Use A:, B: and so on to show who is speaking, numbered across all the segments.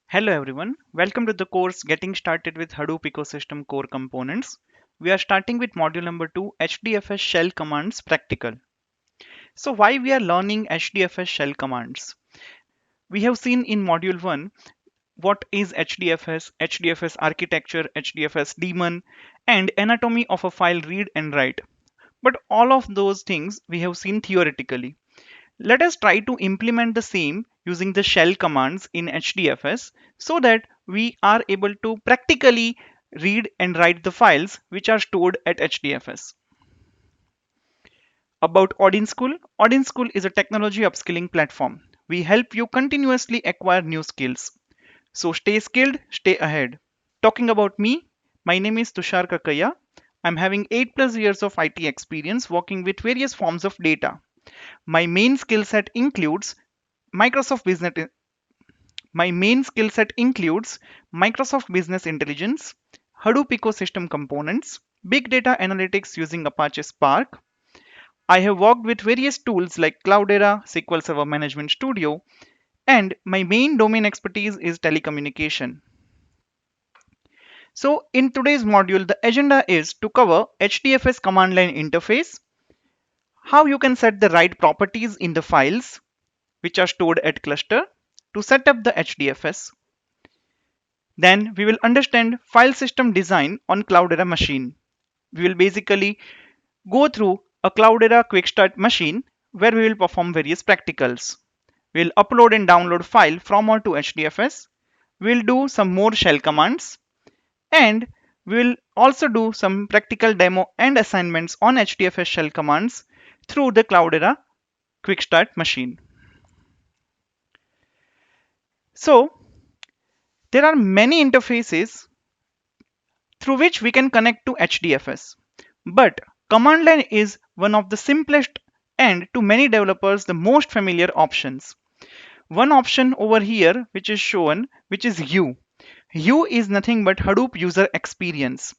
A: Hello everyone, welcome to the course Getting Started with Hadoop Ecosystem Core Components. We are starting with module number 2 HDFS Shell Commands Practical. So why we are learning HDFS Shell Commands? We have seen in module 1 what is HDFS, HDFS architecture, HDFS daemon and anatomy of a file read and write. But all of those things we have seen theoretically. Let us try to implement the same using the shell commands in HDFS so that we are able to practically read and write the files which are stored at HDFS. About OdinSchool. OdinSchool is a technology upskilling platform. We help you continuously acquire new skills. So stay skilled, stay ahead. Talking about me, my name is Tushar Kakaya. I'm having 8 plus years of IT experience working with various forms of data. My main skill set includes Microsoft Business My main skill set includes Microsoft Business Intelligence, Hadoop ecosystem components, big data analytics using Apache Spark. I have worked with various tools like Cloudera, SQL Server Management Studio, and my main domain expertise is telecommunication. So in today's module, the agenda is to cover HDFS command line interface, how you can set the right properties in the files which are stored at cluster to set up the HDFS. Then we will understand file system design on Cloudera machine. We will basically go through a Cloudera quick start machine where we will perform various practicals. We will upload and download file from or to HDFS. We will do some more shell commands and we will also do some practical demo and assignments on HDFS shell commands through the Cloudera quick start machine. So there are many interfaces through which we can connect to HDFS. But command line is one of the simplest and to many developers the most familiar options. One option over here which is shown, which is U. U is nothing but Hadoop user experience.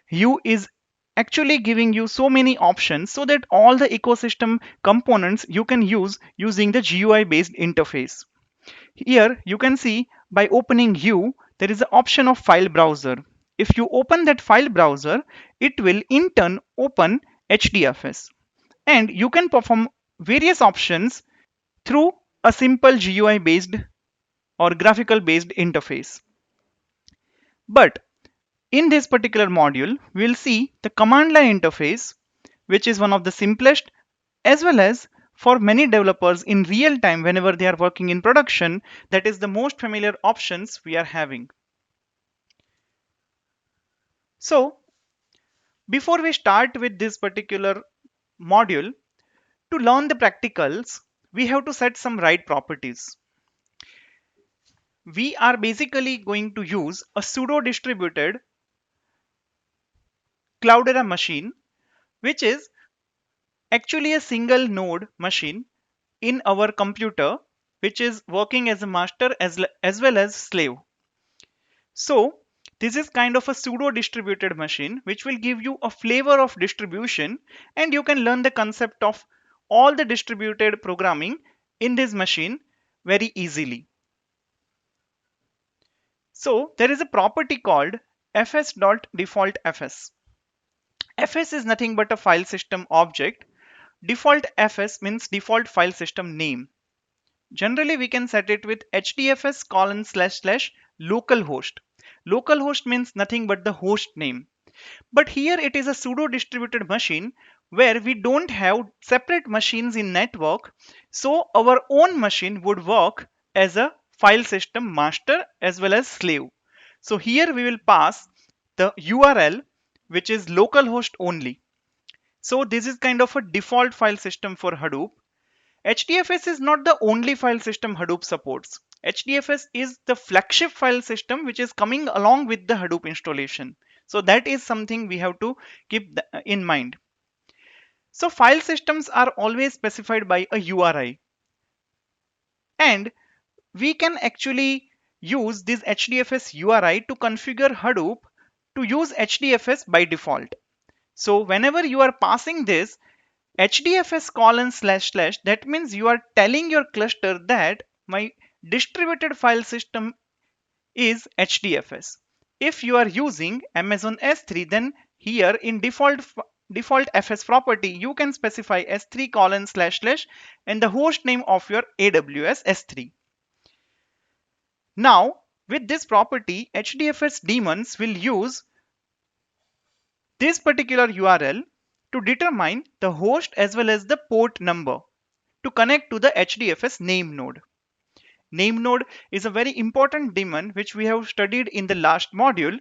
A: U is actually giving you so many options so that all the ecosystem components you can use using the GUI based interface. Here you can see by opening U, there is an option of file browser. If you open that file browser, it will in turn open HDFS. And you can perform various options through a simple GUI based or graphical based interface. But in this particular module, we'll see the command line interface, which is one of the simplest, as well as for many developers in real time whenever they are working in production, that is the most familiar options we are having. So before we start with this particular module, to learn the practicals, we have to set some right properties. We are basically going to use a pseudo distributed Cloudera machine, which is actually a single node machine in our computer, which is working as a master as well as slave. So this is kind of a pseudo distributed machine which will give you a flavor of distribution, and you can learn the concept of all the distributed programming in this machine very easily. So there is a property called fs.deafultFS. fs is nothing but a file system object. Default fs means default file system name. Generally, we can set it with HDFS / localhost. Localhost means nothing but the host name. But here it is a pseudo distributed machine where we don't have separate machines in network. So our own machine would work as a file system master as well as slave. So here we will pass the URL, which is localhost only. So this is kind of a default file system for Hadoop. HDFS is not the only file system Hadoop supports. HDFS is the flagship file system which is coming along with the Hadoop installation. So that is something we have to keep in mind. So file systems are always specified by a URI. And we can actually use this HDFS URI to configure Hadoop to use HDFS by default. So whenever you are passing this HDFS / that means you are telling your cluster that my distributed file system is HDFS. If you are using Amazon S3, then here in default FS property, you can specify S3 : and the host name of your AWS S3. Now, with this property, HDFS daemons will use this particular URL to determine the host as well as the port number to connect to the HDFS name node. Name node is a very important daemon which we have studied in the last module,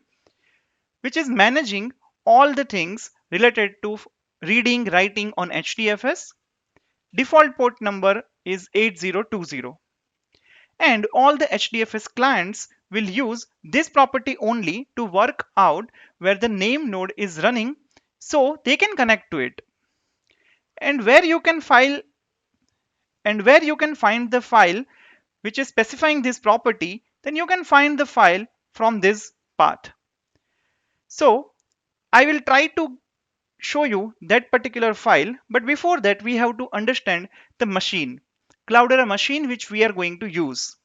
A: which is managing all the things related to reading, writing on HDFS. Default port number is 8020. And all the HDFS clients will use this property only to work out where the name node is running so they can connect to it. And where you can find the file which is specifying this property, then you can find the file from this path. So I will try to show you that particular file, but before that we have to understand the machine, Cloudera machine, which we are going to use.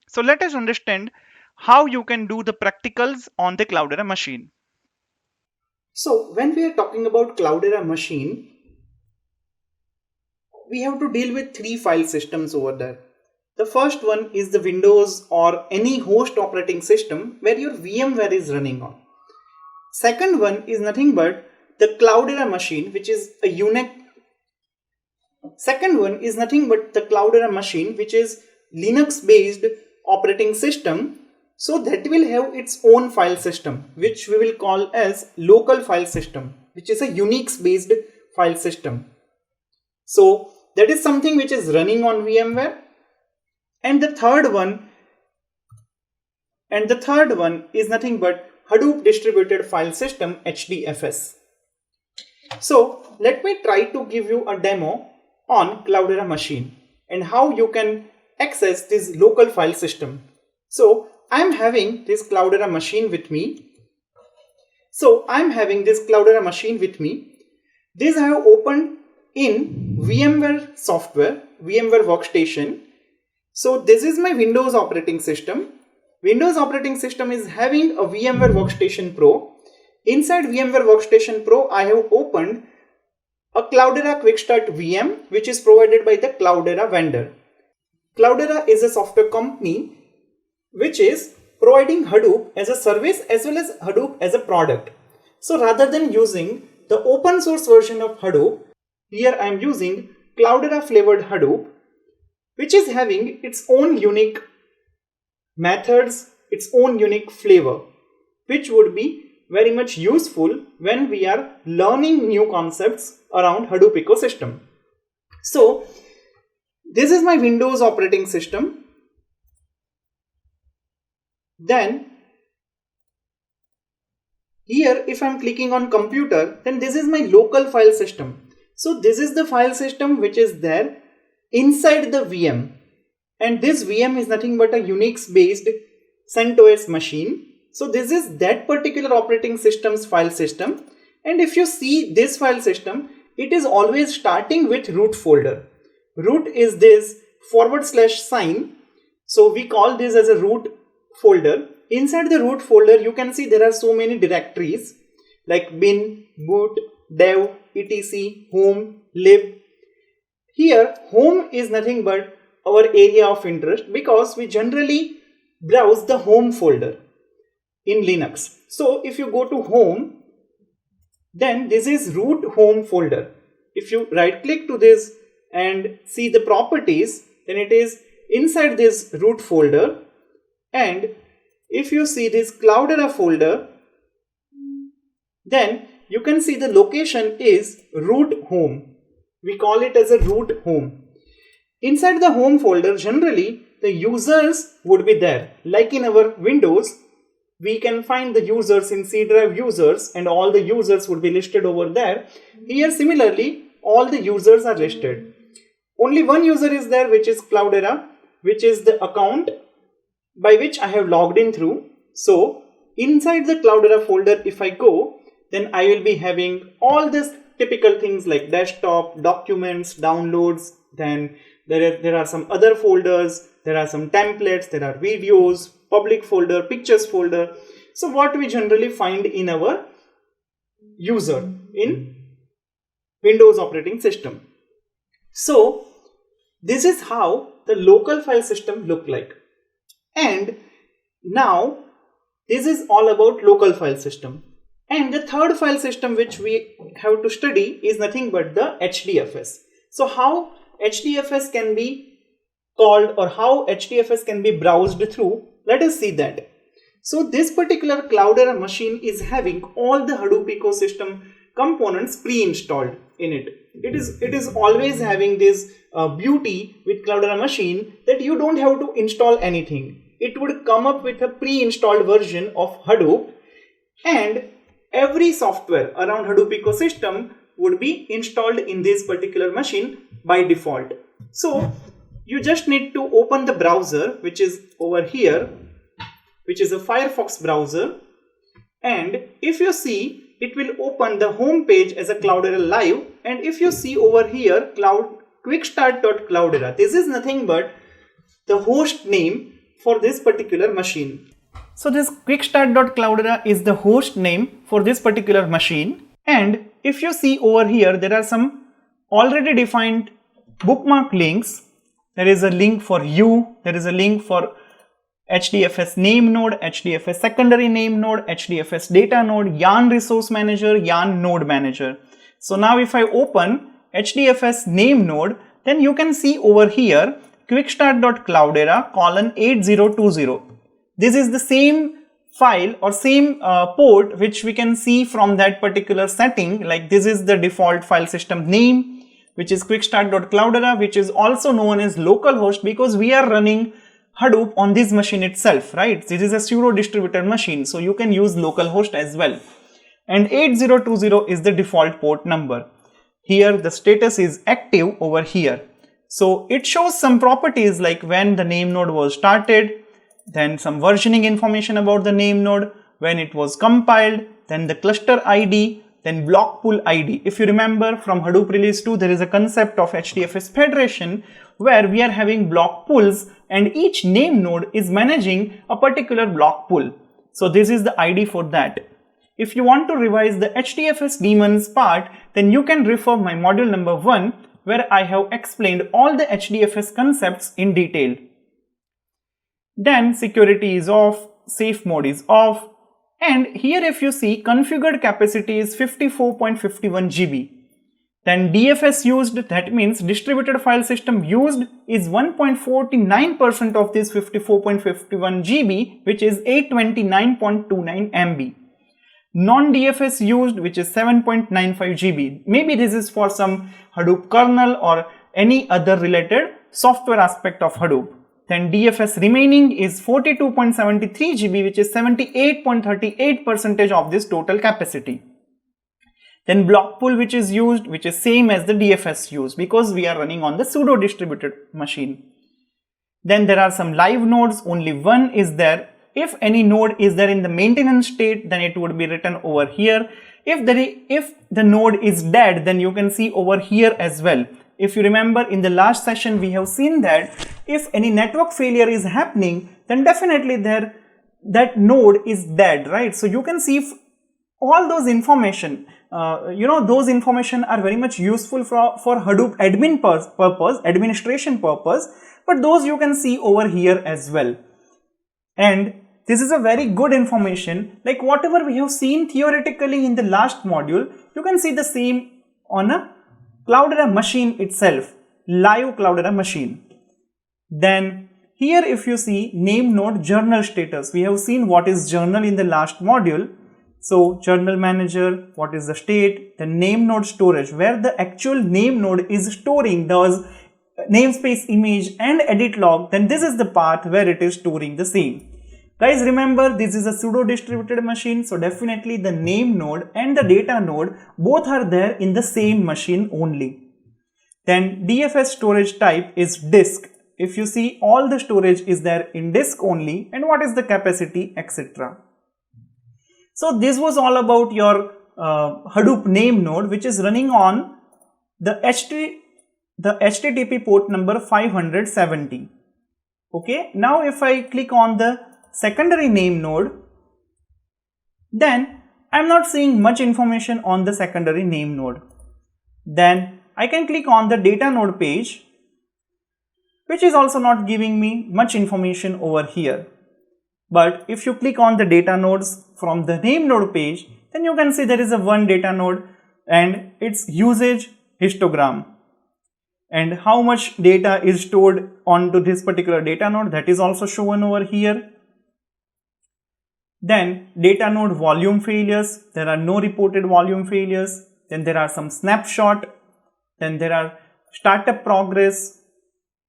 A: So let us understand how you can do the practicals on the Cloudera machine.
B: So when we are talking about Cloudera machine, we have to deal with three file systems over there. The first one is the Windows or any host operating system where your VMware is running on. Second one is nothing but the Cloudera machine, which is a Linux based operating system. So that will have its own file system, which we will call as local file system, which is a Unix based file system. So that is something which is running on VMware. And the third one is nothing but Hadoop distributed file system, HDFS. So let me try to give you a demo on Cloudera machine and how you can access this local file system. So I'm having this Cloudera machine with me. This I have opened in VMware software, VMware workstation. So this is my Windows operating system. Windows operating system is having a VMware Workstation Pro. Inside VMware Workstation Pro, I have opened a Cloudera Quick Start VM, which is provided by the Cloudera vendor. Cloudera is a software company which is providing Hadoop as a service as well as Hadoop as a product. So rather than using the open source version of Hadoop, here I am using Cloudera flavored Hadoop, which is having its own unique methods, its own unique flavor, which would be very much useful when we are learning new concepts around Hadoop ecosystem. So this is my Windows operating system. Then here if I'm clicking on computer, then this is my local file system. So this is the file system which is there inside the VM, and this VM is nothing but a Unix based CentOS machine. So this is that particular operating system's file system, and if you see this file system, it is always starting with root folder. Root is this /sign, so we call this as a root folder. Inside the root folder you can see there are so many directories like bin, boot, dev, etc, home, lib. Here home is nothing but our area of interest because we generally browse the home folder in Linux. So if you go to home, then this is root home folder. If you right click to this and see the properties, then it is inside this root folder. And if you see this Cloudera folder, then you can see the location is root home. We call it as a root home. Inside the home folder, generally the users would be there. Like in our Windows, we can find the users in C drive users and all the users would be listed over there. Here similarly, all the users are listed. Only one user is there, which is Cloudera, which is the account by which I have logged in through. So inside the Cloudera folder, if I go, then I will be having all these typical things like desktop, documents, downloads. Then there are some other folders, there are some templates, there are videos, public folder, pictures folder. So what we generally find in our user in Windows operating system. So this is how the local file system look like. And now this is all about local file system. And the third file system which we have to study is nothing but the HDFS. So how HDFS can be called or how HDFS can be browsed through, let us see that. So this particular Cloudera machine is having all the Hadoop ecosystem components pre-installed in it. It is always having this beauty with Cloudera machine that you don't have to install anything. It would come up with a pre-installed version of Hadoop, and every software around Hadoop ecosystem would be installed in this particular machine by default. So you just need to open the browser, which is over here, which is a Firefox browser, and if you see, it will open the home page as a Cloudera Live. And if you see over here, quickstart.cloudera, this is nothing but the host name for this particular machine. So this quickstart.cloudera is the host name for this particular machine. And if you see over here, there are some already defined bookmark links. There is a link for you, there is a link for HDFS name node, HDFS secondary name node, HDFS data node, yarn resource manager, yarn node manager. So now if I open HDFS name node, then you can see over here quickstart.cloudera :8020. This is the same file or same port which we can see from that particular setting. Like this is the default file system name, which is quickstart.cloudera, which is also known as localhost because we are running Hadoop on this machine itself, right? This is a pseudo distributed machine, so you can use localhost as well. And 8020 is the default port number. Here the status is active over here. So it shows some properties like when the name node was started, then some versioning information about the name node, when it was compiled, then the cluster ID, then block pool ID. If you remember from Hadoop release 2, there is a concept of HDFS federation where we are having block pools and each name node is managing a particular block pool. So this is the ID for that. If you want to revise the HDFS daemons part, then you can refer my module number 1 where I have explained all the HDFS concepts in detail. Then security is off, safe mode is off, and here if you see configured capacity is 54.51 GB. Then DFS used, that means distributed file system used, is 1.49% of this 54.51 GB, which is 829.29 MB. Non-DFS used, which is 7.95 GB. Maybe this is for some Hadoop kernel or any other related software aspect of Hadoop. Then DFS remaining is 42.73 GB, which is 78.38% of this total capacity. Then block pool which is used, which is same as the DFS used because we are running on the pseudo distributed machine. Then there are some live nodes, only one is there. If any node is there in the maintenance state, then it would be written over here. If the node is dead, then you can see over here as well. If you remember in the last session, we have seen that if any network failure is happening, then definitely that node is dead, right? So you can see if all those information, those information are very much useful for Hadoop admin purpose, administration purpose, but those you can see over here as well. And this is a very good information, like whatever we have seen theoretically in the last module, you can see the same on a Cloudera machine itself, live Cloudera machine. Then here if you see name node journal status, we have seen what is journal in the last module. So journal manager, what is the state, the name node storage, where the actual name node is storing those namespace image and edit log, then this is the path where it is storing the same. Guys, remember this is a pseudo distributed machine, so definitely the name node and the data node both are there in the same machine only. Then DFS storage type is disk. If you see, all the storage is there in disk only, and what is the capacity, etc. So this was all about your Hadoop name node, which is running on the HTTP port number 570. Okay, now if I click on the secondary name node, then I'm not seeing much information on the secondary name node. Then I can click on the data node page, which is also not giving me much information over here. But if you click on the data nodes from the name node page, then you can see there is a one data node and its usage histogram. And how much data is stored onto this particular data node, that is also shown over here. Then data node volume failures, there are no reported volume failures. Then there are some snapshot, then there are startup progress,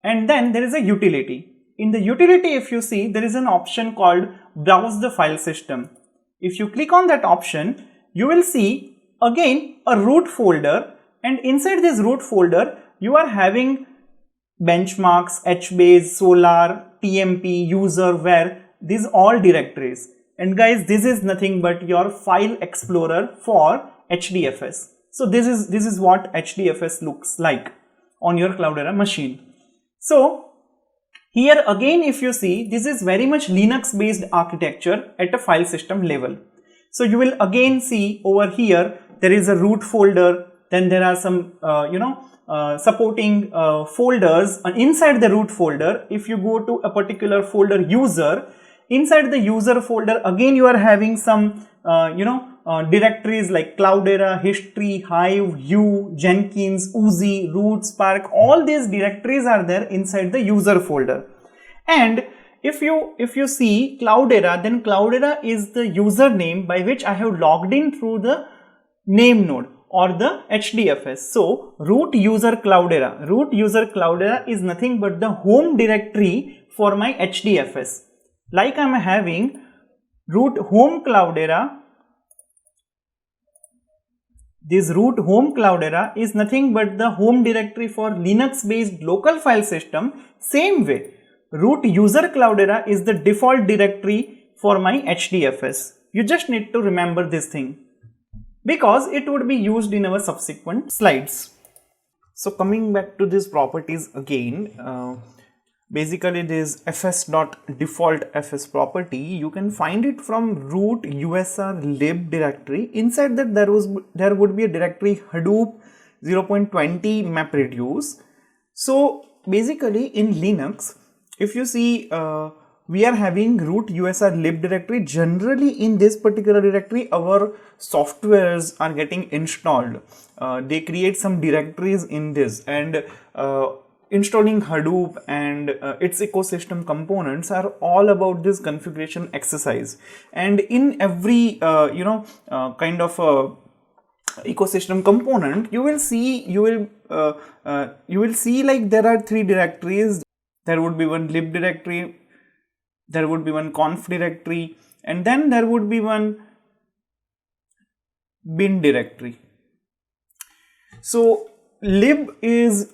B: and then there is a utility. In the utility, if you see, there is an option called browse the file system. If you click on that option, you will see again a root folder, and inside this root folder you are having benchmarks, HBase, Solar, TMP, user, where these all directories. And guys, this is nothing but your file explorer for HDFS. So this is what HDFS looks like on your Cloudera machine. So here again, if you see, this is very much Linux based architecture at a file system level. So you will again see over here there is a root folder, then there are some supporting folders inside the root folder. If you go to a particular folder user, inside the user folder again you are having some directories like Cloudera, History, Hive, Hue, Jenkins, Uzi, Root, Spark. All these directories are there inside the user folder. And if you see Cloudera, then Cloudera is the username by which I have logged in through the name node or the HDFS. So root user Cloudera is nothing but the home directory for my HDFS. Like I'm having root home Cloudera, this root home Cloudera is nothing but the home directory for Linux based local file system. Same way, root user Cloudera is the default directory for my HDFS. You just need to remember this thing because it would be used in our subsequent slides. So coming back to these properties again, basically this fs.deafultFS property, you can find it from root usr lib directory. Inside that there would be a directory Hadoop 0.20 MapReduce. So basically in Linux, if you see, we are having root usr lib directory. Generally in this particular directory our softwares are getting installed. They create some directories in this, and installing Hadoop and its ecosystem components are all about this configuration exercise. And in every kind of ecosystem component, you will see like there are three directories. There would be one lib directory, there would be one conf directory, and then there would be one bin directory. So lib is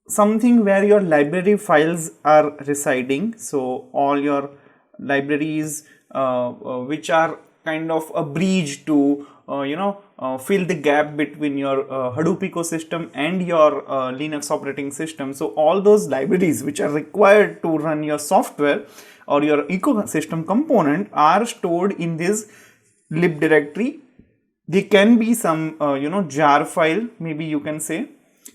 B: something where your library files are residing. So all your libraries which are kind of a bridge to fill the gap between your Hadoop ecosystem and your Linux operating system. So all those libraries which are required to run your software or your ecosystem component are stored in this lib directory. They can be some jar file, maybe you can say.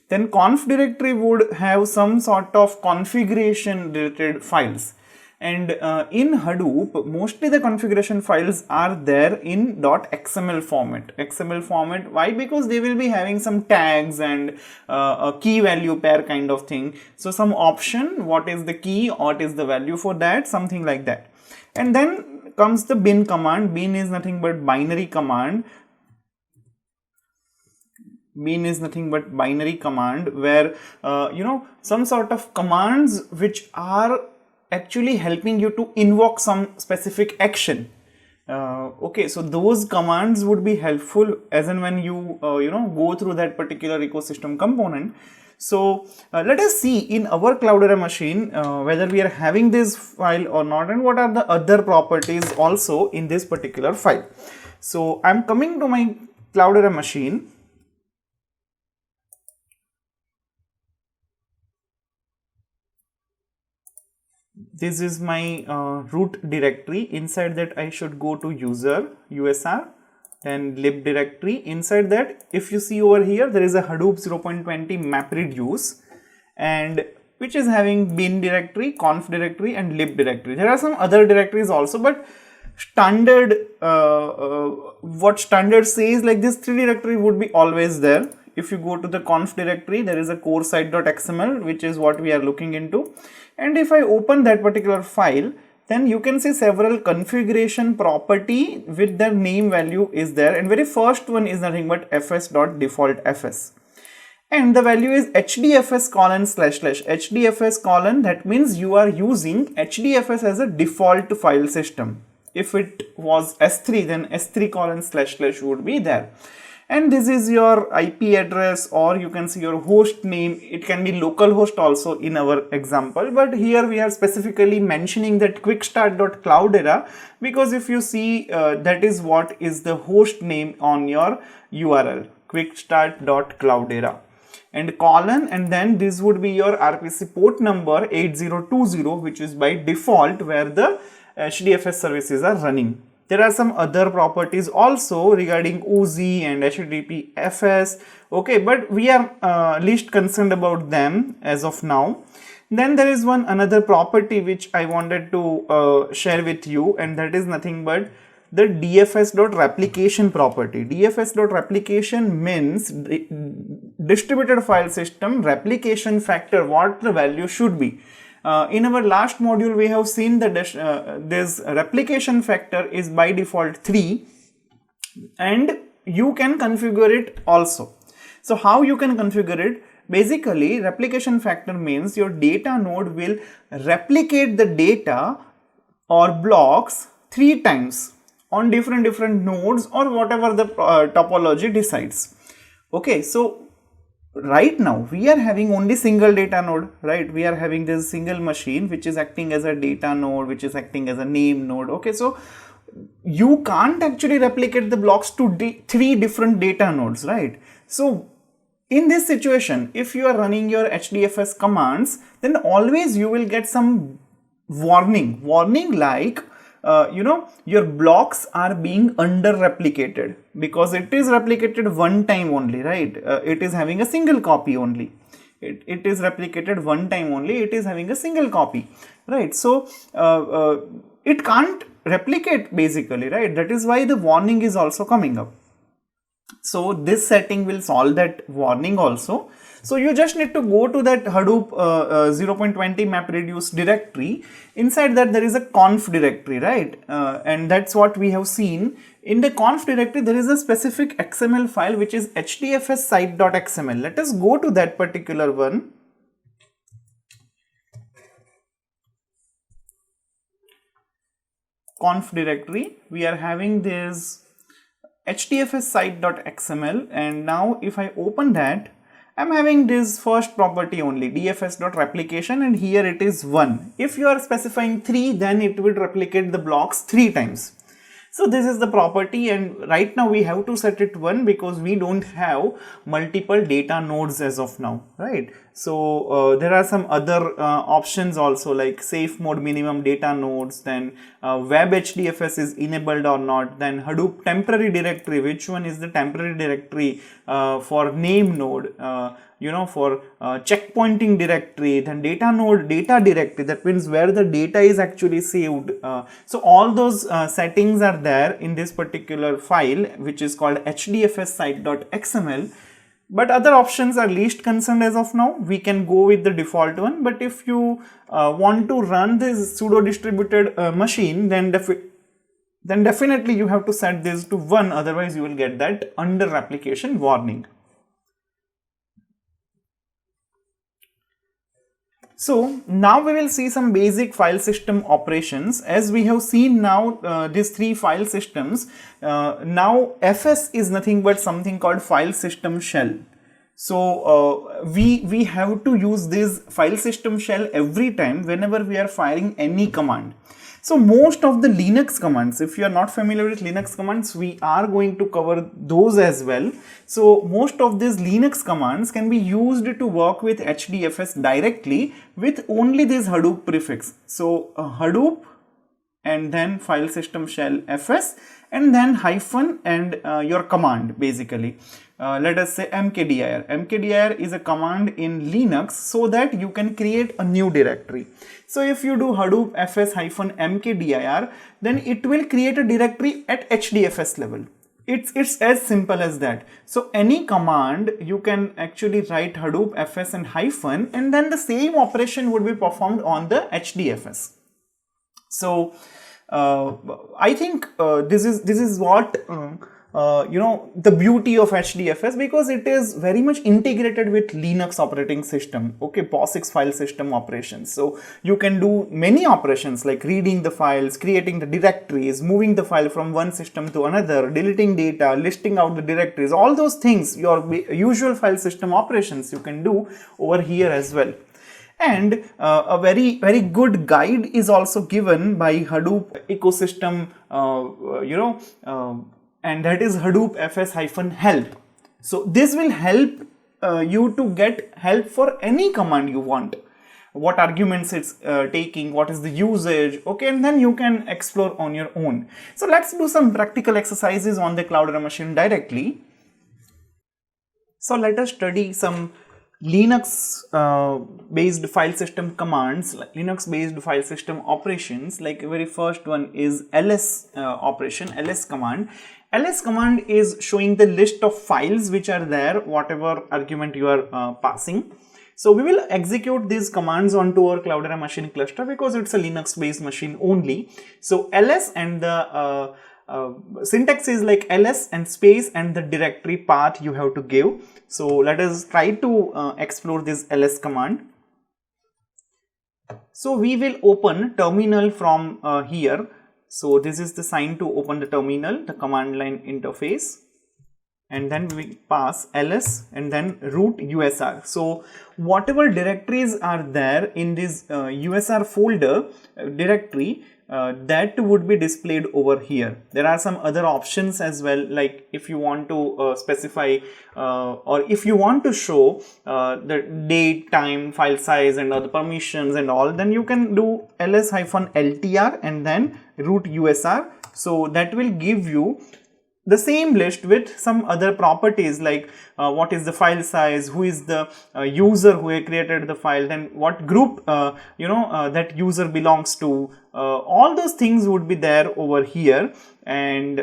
B: Then conf directory would have some sort of configuration related files. And in Hadoop, mostly the configuration files are there in .xml format. Why? Because they will be having some tags and a key value pair kind of thing. So some option, what is the key, what is the value for that, something like that. And then comes the bin command. Bin is nothing but binary command. Bin is nothing but binary command where some sort of commands which are actually helping you to invoke some specific action. Okay, so those commands would be helpful as and when you go through that particular ecosystem component. So let us see in our Cloudera machine whether we are having this file or not, and what are the other properties also in this particular file. So I'm coming to my Cloudera machine. this is my root directory. Inside that I should go to user usr, then lib directory. Inside that, if you see over here, there is a Hadoop 0.20 MapReduce, and which is having bin directory, conf directory, and lib directory. There are some other directories also, but standard what standard says, like this 3 directory would be always there. If you go to the conf directory, there is a core site.xml, which is what we are looking into. And if I open that particular file, then you can see several configuration property with their name value is there. And very first one is nothing but fs.deafultFS. And the value is HDFS : HDFS : that means you are using HDFS as a default file system. If it was S3, then S3 : would be there. And this is your IP address, or you can see your host name. It can be localhost also in our example, but here we are specifically mentioning that quickstart.cloudera, because if you see that is what is the host name on your URL, quickstart.cloudera, and colon, and then this would be your RPC port number 8020, which is by default where the HDFS services are running. There are some other properties also regarding OZ and HDFS, okay, but we are least concerned about them as of now. Then there is another property which I wanted to share with you, and that is nothing but the dfs.replication property. dfs.replication means distributed file system replication factor, what the value should be. In our last module, we have seen that this replication factor is by default 3, and you can configure it also. So how you can configure it? Basically, replication factor means your data node will replicate the data or blocks 3 times on different nodes, or whatever the topology decides. Okay, so right now we are having only single data node, right? We are having this single machine which is acting as a data node, which is acting as a name node. Okay, so you can't actually replicate the blocks to 3 different data nodes, right? So in this situation, if you are running your HDFS commands, then always you will get some warning like your blocks are being under replicated, because it is replicated one time only, right? It is having a single copy only. It is replicated one time only, it is having a single copy, right? So it can't replicate basically, right? That is why the warning is also coming up. So this setting will solve that warning also. So you just need to go to that Hadoop 0.20 MapReduce directory. Inside that there is a conf directory, right? And that's what we have seen. In the conf directory, there is a specific XML file which is HDFS site.xml. Let us go to that particular one. Conf directory, we are having this HDFS site.xml, and now if I open that, I'm having this first property only, dfs.replication, and here it is 1. If you are specifying 3, then it will replicate the blocks 3 times. So this is the property, and right now we have to set it 1 because we don't have multiple data nodes as of now, right? So there are some other options also, like safe mode minimum data nodes, then web HDFS is enabled or not, then Hadoop temporary directory, which one is the temporary directory for name node, for checkpointing directory, then data node data directory, that means where the data is actually saved. So all those settings are there in this particular file, which is called HDFS site.xml. But other options are least concerned as of now. We can go with the default one. But if you want to run this pseudo distributed machine, then definitely you have to set this to 1. Otherwise, you will get that under replication warning. So now we will see some basic file system operations. As we have seen now these 3 file systems, now fs is nothing but something called file system shell. So we have to use this file system shell every time whenever we are firing any command. So most of the Linux commands, if you are not familiar with Linux commands, we are going to cover those as well. So most of these Linux commands can be used to work with HDFS directly with only this Hadoop prefix. So Hadoop and then file system shell fs and then hyphen and your command basically. Let us say mkdir. Mkdir is a command in Linux so that you can create a new directory. So if you do Hadoop fs hyphen mkdir, then it will create a directory at HDFS level. It's as simple as that. So any command you can actually write Hadoop fs and hyphen, and then the same operation would be performed on the HDFS. So I think this is what the beauty of HDFS, because it is very much integrated with Linux operating system. Okay, POSIX file system operations. So you can do many operations like reading the files, creating the directories, moving the file from one system to another, deleting data, listing out the directories. All those things, your usual file system operations, you can do over here as well. And a very good guide is also given by Hadoop ecosystem, and that is Hadoop fs-help. So this will help you to get help for any command you want. What arguments it's taking, what is the usage, okay, and then you can explore on your own. So let's do some practical exercises on the Cloudera machine directly. So let us study some Linux based file system commands, like Linux based file system operations. Like very first one is ls operation, ls command. Ls command is showing the list of files which are there, whatever argument you are passing. So we will execute these commands onto our Cloudera machine cluster because it's a Linux based machine only. So ls and the syntax is like ls and space and the directory path you have to give. So let us try to explore this ls command. So we will open terminal from here. So this is the sign to open the terminal, the command line interface, and then we pass ls and then root usr. So whatever directories are there in this usr folder directory, that would be displayed over here. There are some other options as well, like if you want to specify or if you want to show the date, time, file size and other permissions and all, then you can do ls-ltr and then root usr. So that will give you the same list with some other properties like what is the file size, who is the user who created the file, then what group that user belongs to. All those things would be there over here, and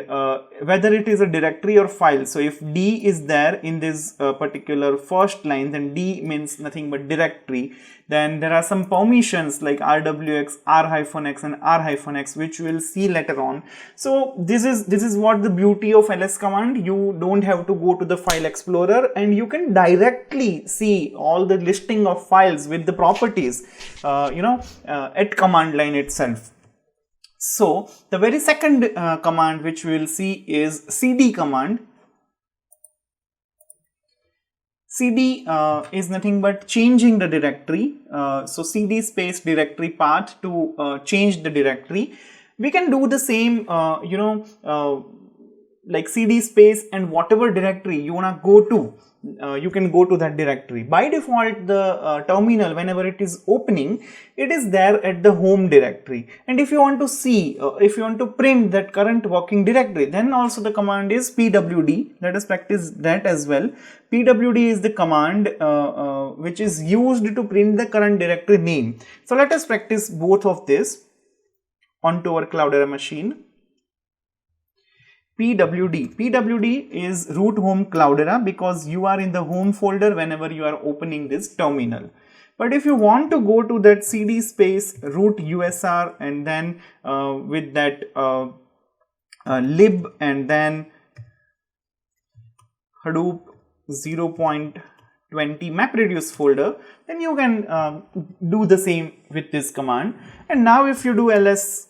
B: whether it is a directory or file. So if D is there in this particular first line, then D means nothing but directory. Then there are some permissions like rwx, r-x and r-x, which we will see later on. So this is what the beauty of ls command. You don't have to go to the file explorer, and you can directly see all the listing of files with the properties at command line itself. So the very second command which we will see is cd command. cd is nothing but changing the directory. So cd space directory path to change the directory. We can do the same like cd space and whatever directory you wanna go to, you can go to that directory. By default, the terminal, whenever it is opening, it is there at the home directory. And if you want to see, if you want to print that current working directory, then also the command is pwd. Let us practice that as well. Pwd is the command which is used to print the current directory name. So let us practice both of this onto our Cloudera machine. pwd is root home Cloudera, because you are in the home folder whenever you are opening this terminal. But if you want to go to that cd space root usr and then with that lib and then Hadoop 0.20 MapReduce folder, then you can do the same with this command. And now if you do ls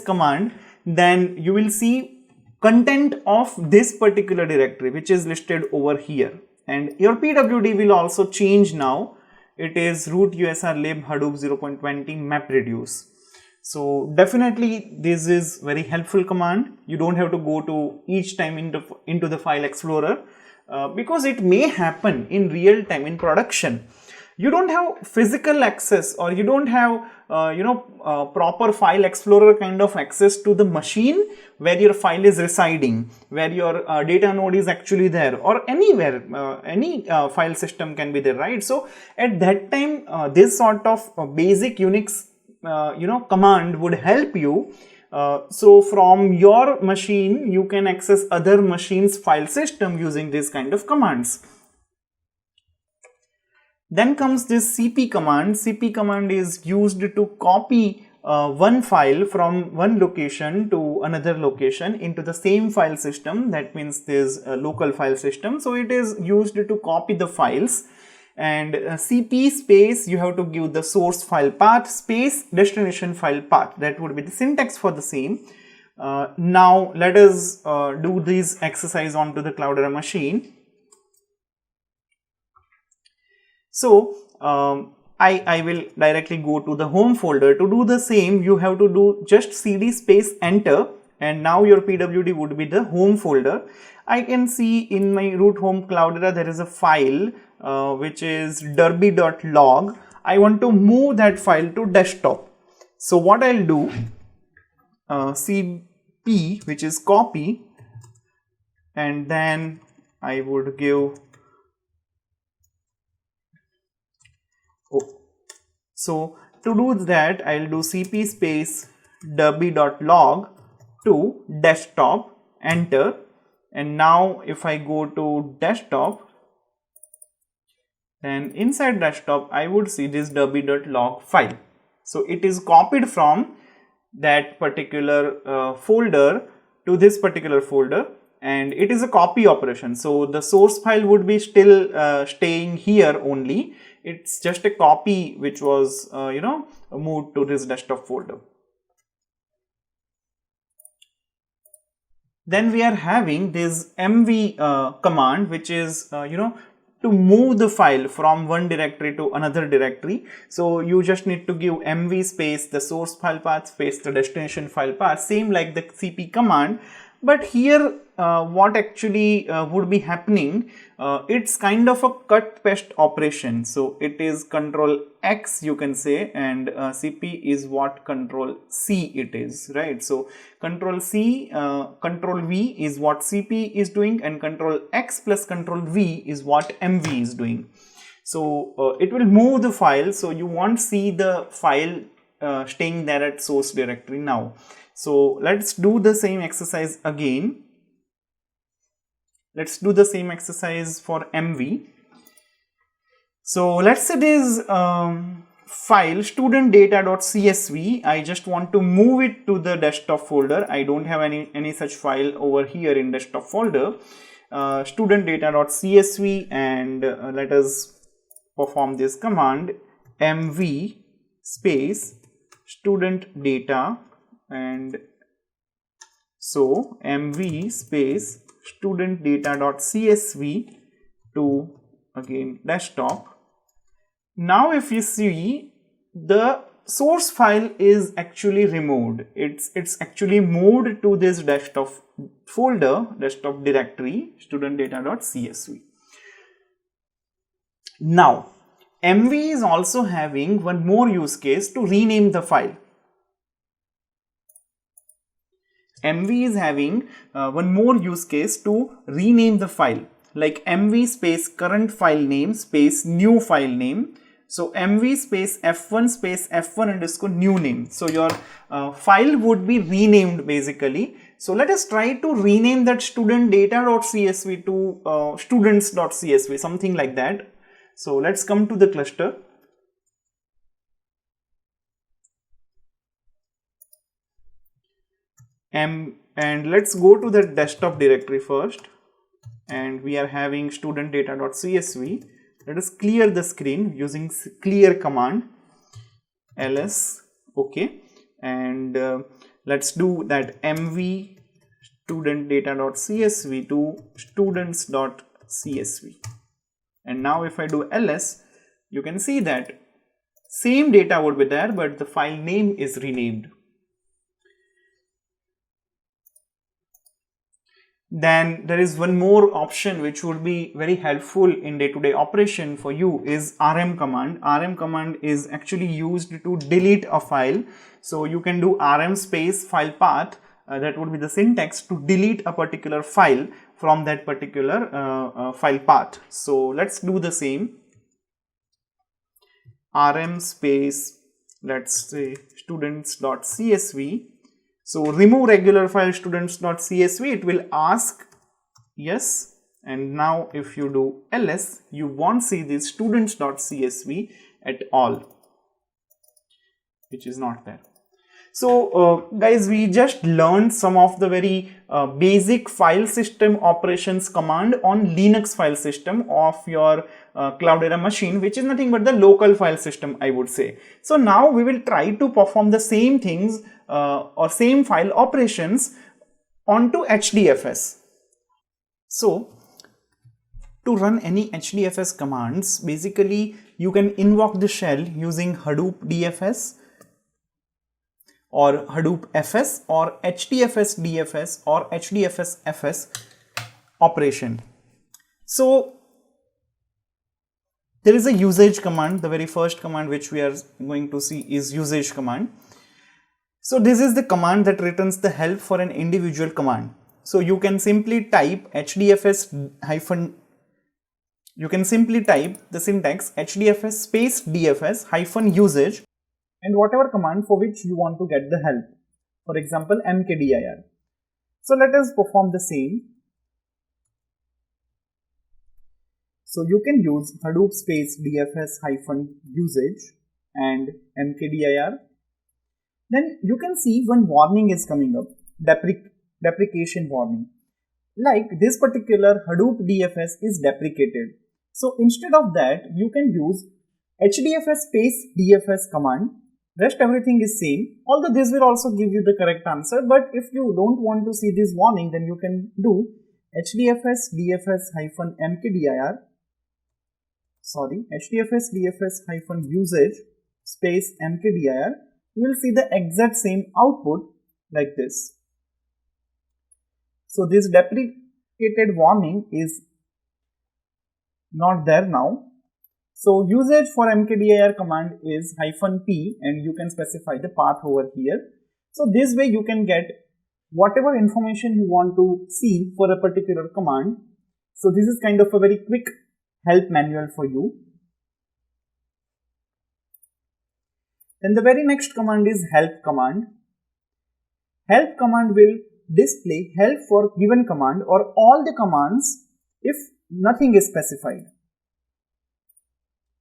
B: command, then you will see content of this particular directory which is listed over here, and your pwd will also change now. It is root usr lib Hadoop 0.20 MapReduce. So definitely this is very helpful command. You don't have to go to each time into the file explorer because it may happen in real time in production. You don't have physical access, or you don't have proper file explorer kind of access to the machine where your file is residing, where your data node is actually there, or anywhere, any file system can be there, right? So at that time this sort of basic Unix command would help you. So from your machine you can access other machines file system using this kind of commands. Then comes this cp command. Cp command is used to copy one file from one location to another location into the same file system. That means this local file system. So it is used to copy the files. And cp space, you have to give the source file path space destination file path. That would be the syntax for the same. Now let us do this exercise onto the Cloudera machine. So I will directly go to the home folder. To do the same, you have to do just cd space enter, and now your PWD would be the home folder. I can see in my root home Cloudera there is a file which is derby.log. I want to move that file to desktop. So what I'll do, cp, which is copy, and then I would give so to do that, I'll do cp space derby.log to desktop, enter, and now if I go to desktop, then inside desktop I would see this derby.log file. So it is copied from that particular folder to this particular folder, and it is a copy operation. So the source file would be still staying here only. It's just a copy which was moved to this desktop folder. Then we are having this mv command, which is to move the file from one directory to another directory. So you just need to give mv space the source file path space the destination file path, same like the cp command. But here what actually would be happening, it's kind of a cut paste operation. So it is control X, you can say, and cp is what control C it is, right? So control C, control V is what cp is doing, and control X plus control V is what mv is doing. So it will move the file, so you won't see the file staying there at source directory now. So let's do the same exercise again. Let's do the same exercise for mv. So let's say this file student-data.csv. I just want to move it to the desktop folder. I don't have any such file over here in desktop folder. Student-data.csv, and let us perform this command mv space student data, and so mv space student data.csv to again desktop. Now if you see, the source file is actually removed. It's actually moved to this desktop folder, desktop directory, student data.csv. Now mv is also having one more use case to rename the file. mv is having one more use case to rename the file, like mv space current file name space new file name. So mv space f1 space f1 underscore new name. So your file would be renamed basically. So let us try to rename that student data.csv to students.csv, something like that. So let's come to the cluster. And let's go to the desktop directory first, and we are having student data.csv. Let us clear the screen using clear command ls. Okay, and let's do that mv student data.csv to students.csv. And now if I do ls, you can see that same data would be there, but the file name is renamed. Then there is one more option which would be very helpful in day-to-day operation for you is rm command. Rm command is actually used to delete a file. So you can do rm space file path, that would be the syntax to delete a particular file from that particular file path. So let's do the same. Rm space, let's say students.csv. So remove regular file students.csv, it will ask yes, and now if you do ls, you won't see this students.csv at all, which is not there. So guys, we just learned some of the very basic file system operations command on Linux file system of your Cloudera machine, which is nothing but the local file system, I would say. So now we will try to perform the same things or same file operations onto HDFS. So to run any HDFS commands, basically you can invoke the shell using Hadoop DFS or Hadoop FS or HDFS DFS or HDFS FS operation. So there is a usage command. The very first command which we are going to see is usage command. So this is the command that returns the help for an individual command. So you can simply type HDFS hyphen, you can simply type the syntax HDFS space DFS hyphen usage and whatever command for which you want to get the help. For example, mkdir. So let us perform the same. So you can use Hadoop space DFS hyphen usage and mkdir. Then you can see one warning is coming up, deprecation warning. Like this particular Hadoop DFS is deprecated. So instead of that, you can use HDFS space DFS command. Rest everything is same, although this will also give you the correct answer. But if you don't want to see this warning, then you can do HDFS DFS hyphen mkdir. Sorry, HDFS DFS hyphen usage space mkdir. You will see the exact same output like this. So this deprecated warning is not there now. So usage for mkdir command is -p and you can specify the path over here. So this way you can get whatever information you want to see for a particular command. So this is kind of a very quick help manual for you. Then the very next command is help command. Help command will display help for given command or all the commands if nothing is specified.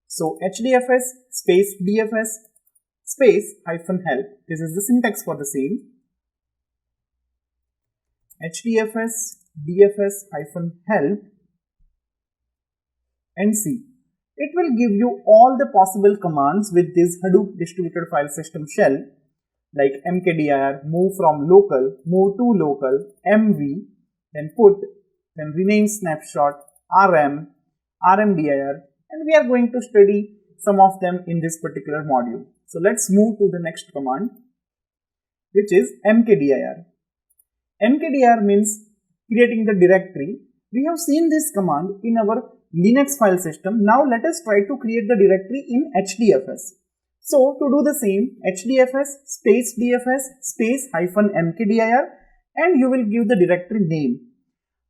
B: So HDFS space DFS space hyphen help. This is the syntax for the same. HDFS DFS hyphen help and see. It will give you all the possible commands with this Hadoop distributed file system shell like mkdir, move from local, move to local, mv, then put, then rename snapshot, rm, rmdir, and we are going to study some of them in this particular module. So let's move to the next command, which is mkdir. Mkdir means creating the directory. We have seen this command in our Linux file system. Now let us try to create the directory in HDFS. So to do the same, HDFS space DFS space hyphen mkdir and you will give the directory name.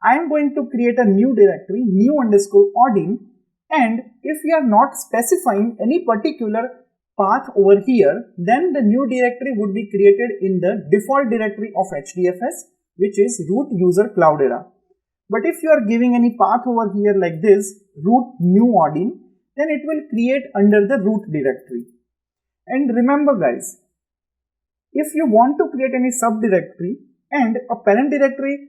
B: I am going to create a new directory, new underscore Odin, and if we are not specifying any particular path over here, then the new directory would be created in the default directory of HDFS, which is root user Cloudera. But if you are giving any path over here like this, root new Odin, then it will create under the root directory. And remember guys, if you want to create any subdirectory and a parent directory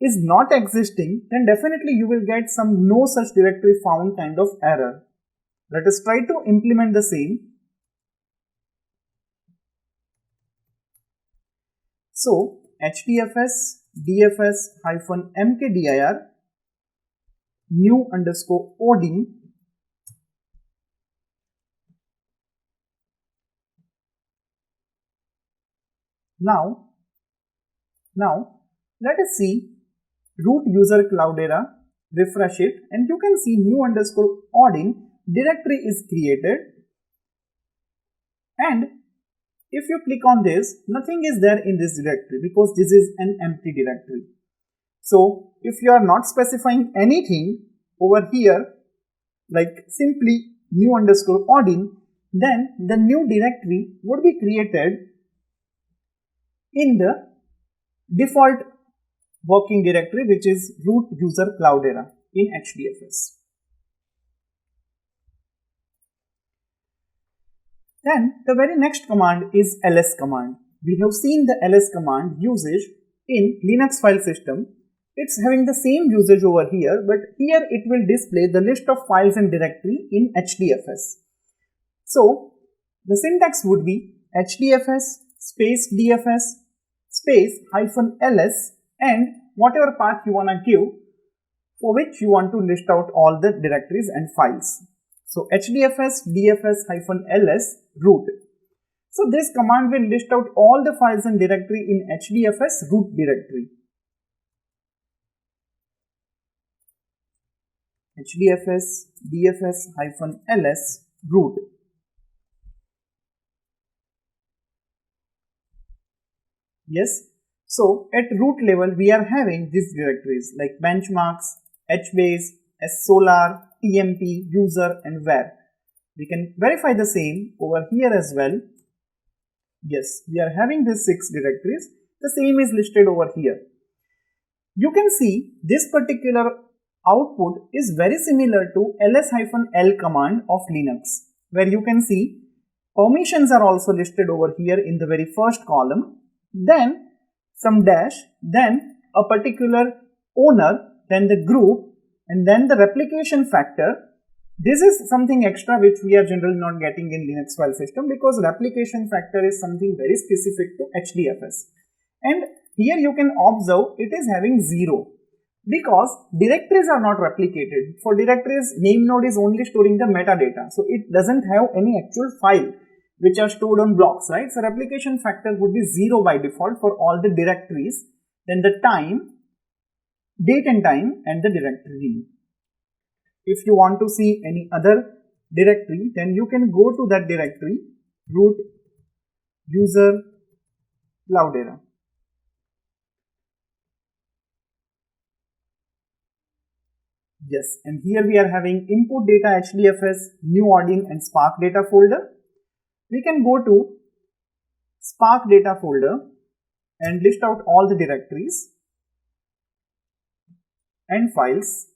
B: is not existing, then definitely you will get some no such directory found kind of error. Let us try to implement the same. So HDFS DFS hyphen mkdir new underscore Odin. Now let us see root user Cloudera, refresh it, and you can see new underscore Odin directory is created. And if you click on this, nothing is there in this directory because this is an empty directory. So if you are not specifying anything over here, like simply new underscore Odin, then the new directory would be created in the default working directory, which is root user Cloudera in HDFS. Then the very next command is ls command. We have seen the ls command usage in Linux file system. It's having the same usage over here, but here it will display the list of files and directory in HDFS. So the syntax would be HDFS space dfs space -ls and whatever path you want to give, for which you want to list out all the directories and files. So HDFS dfs -ls root. So this command will list out all the files and directory in HDFS root directory. HDFS dfs -ls root. Yes, so at root level we are having these directories like benchmarks, hbase, solar, tmp, user and var. We can verify the same over here as well. Yes, we are having these 6 directories. The same is listed over here. You can see this particular output is very similar to ls-l command of Linux, where you can see permissions are also listed over here in the very first column, then some dash, then a particular owner, then the group, and then the replication factor. This is something extra which we are generally not getting in Linux file system, because replication factor is something very specific to HDFS. And here you can observe it is having 0 because directories are not replicated. For directories, name node is only storing the metadata, so it doesn't have any actual file which are stored on blocks, right? So replication factor would be 0 by default for all the directories, then the time, date and time, and the directory name. If you want to see any other directory, then you can go to that directory, root user Cloudera. Yes, and here we are having input data HDFS, new Odin and Spark data folder. We can go to Spark data folder and list out all the directories and files.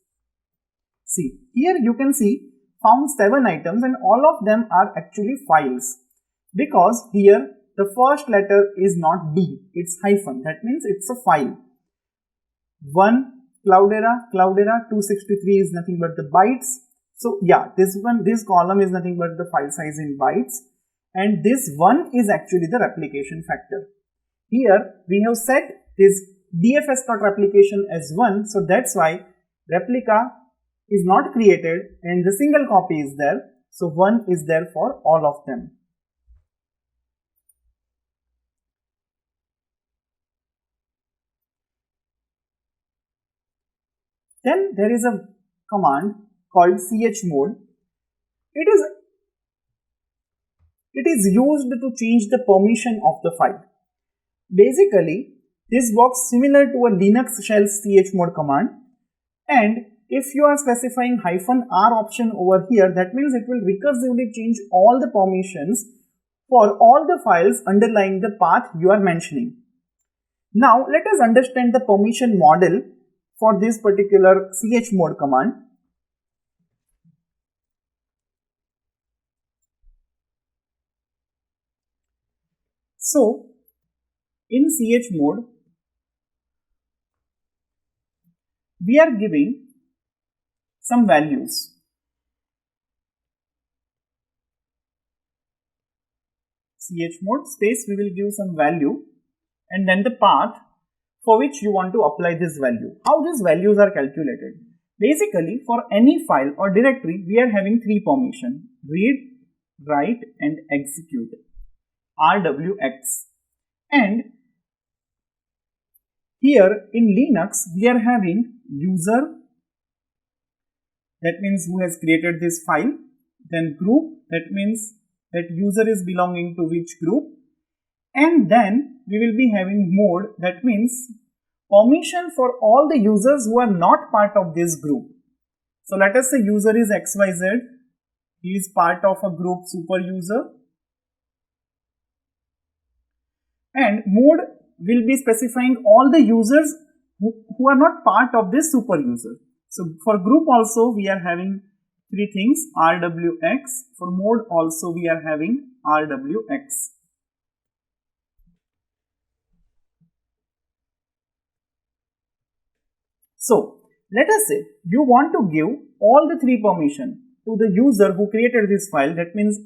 B: See, here you can see found 7 items and all of them are actually files, because here the first letter is not D, it's hyphen, that means it's a file. 1 Cloudera 263 is nothing but the bytes. So yeah, this column is nothing but the file size in bytes, and this one is actually the replication factor. Here we have set this dfs.replication as 1, so that's why replica is not created and the single copy is there, so 1 is there for all of them. Then there is a command called chmod. It is used to change the permission of the file. Basically, this works similar to a Linux shell chmod command, and if you are specifying -r option over here, that means it will recursively change all the permissions for all the files underlying the path you are mentioning. Now let us understand the permission model for this particular chmod command. So in chmod, we are giving some values. Chmod space, we will give some value and then the path for which you want to apply this value. How these values are calculated? Basically, for any file or directory, we are having 3 permissions: read, write and execute, RWX. And Here in Linux, we are having user, that means who has created this file, then group, that means that user is belonging to which group, and then we will be having mode, that means permission for all the users who are not part of this group. So let us say user is XYZ, he is part of a group super user, and mode will be specifying all the users who are not part of this super user. So for group also we are having three things, RWX. For mode also we are having RWX. So let us say you want to give all the three permission to the user who created this file. That means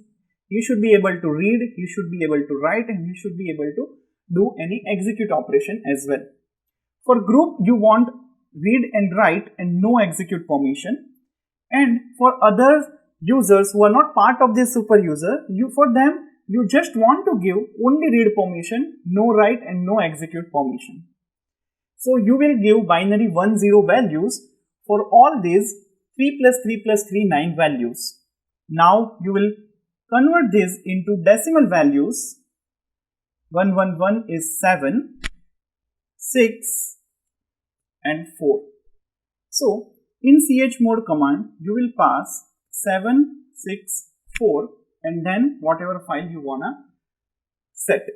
B: he should be able to read, he should be able to write, and he should be able to do any execute operation as well. For group, you want read and write and no execute permission. And for other users who are not part of this super user, for them you just want to give only read permission, no write and no execute permission. So you will give binary 1 0 values for all these 3 plus 3 plus 3 9 values. Now you will convert this into decimal values. 111 is 7, 6 and 4. So in chmod command you will pass 7, 6, 4 and then whatever file you wanna set.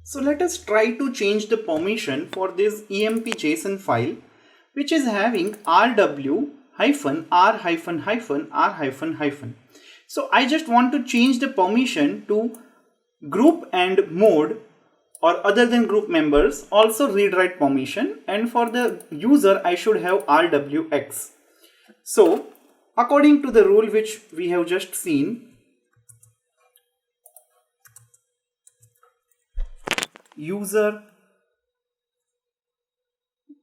B: So let us try to change the permission for this emp.json file, which is having rw-r-r-r. So I just want to change the permission to group and mode, or other than group members, also read write permission, and for the user I should have RWX. So according to the rule which we have just seen, user,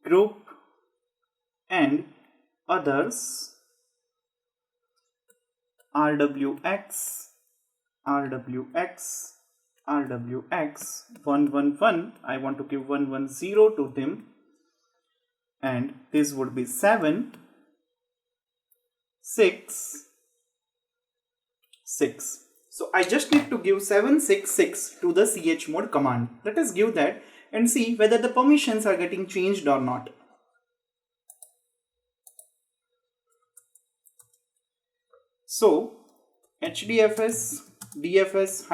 B: group and others, RWX, RWX, RWX, 111, I want to give 110 to them, and this would be 7, 6, 6. So I just need to give 766 to the chmod command. Let us give that and see whether the permissions are getting changed or not. So HDFS dfs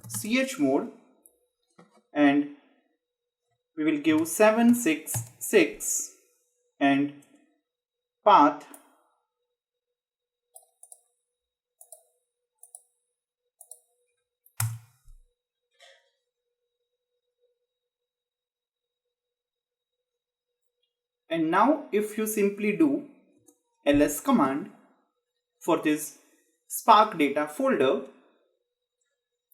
B: chmod, and we will give 766 and path and now if you simply do ls command for this Spark data folder,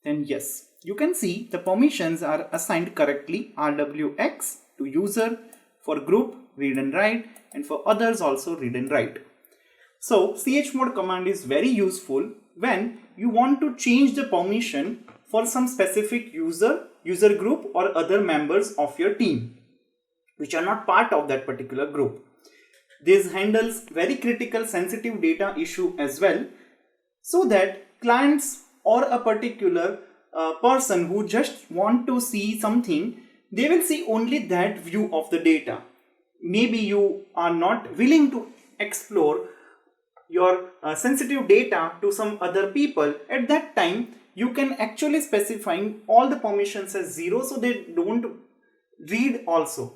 B: then yes, you can see the permissions are assigned correctly. RWX to user, for group read and write, and for others also read and write. So chmod command is very useful when you want to change the permission for some specific user group or other members of your team which are not part of that particular group. This handles very critical sensitive data issue as well, so that clients or a particular person who just want to see something, they will see only that view of the data. Maybe you are not willing to explore your sensitive data to some other people. At that time you can actually specify all the permissions as 0, so they don't read also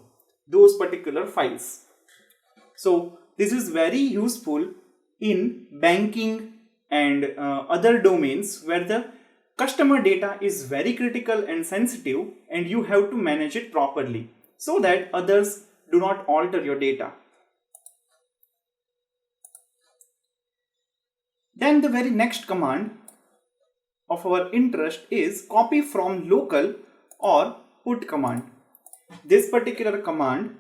B: those particular files. So this is very useful in banking and other domains where the customer data is very critical and sensitive, and you have to manage it properly so that others do not alter your data. Then the very next command of our interest is copy from local or put command. This particular command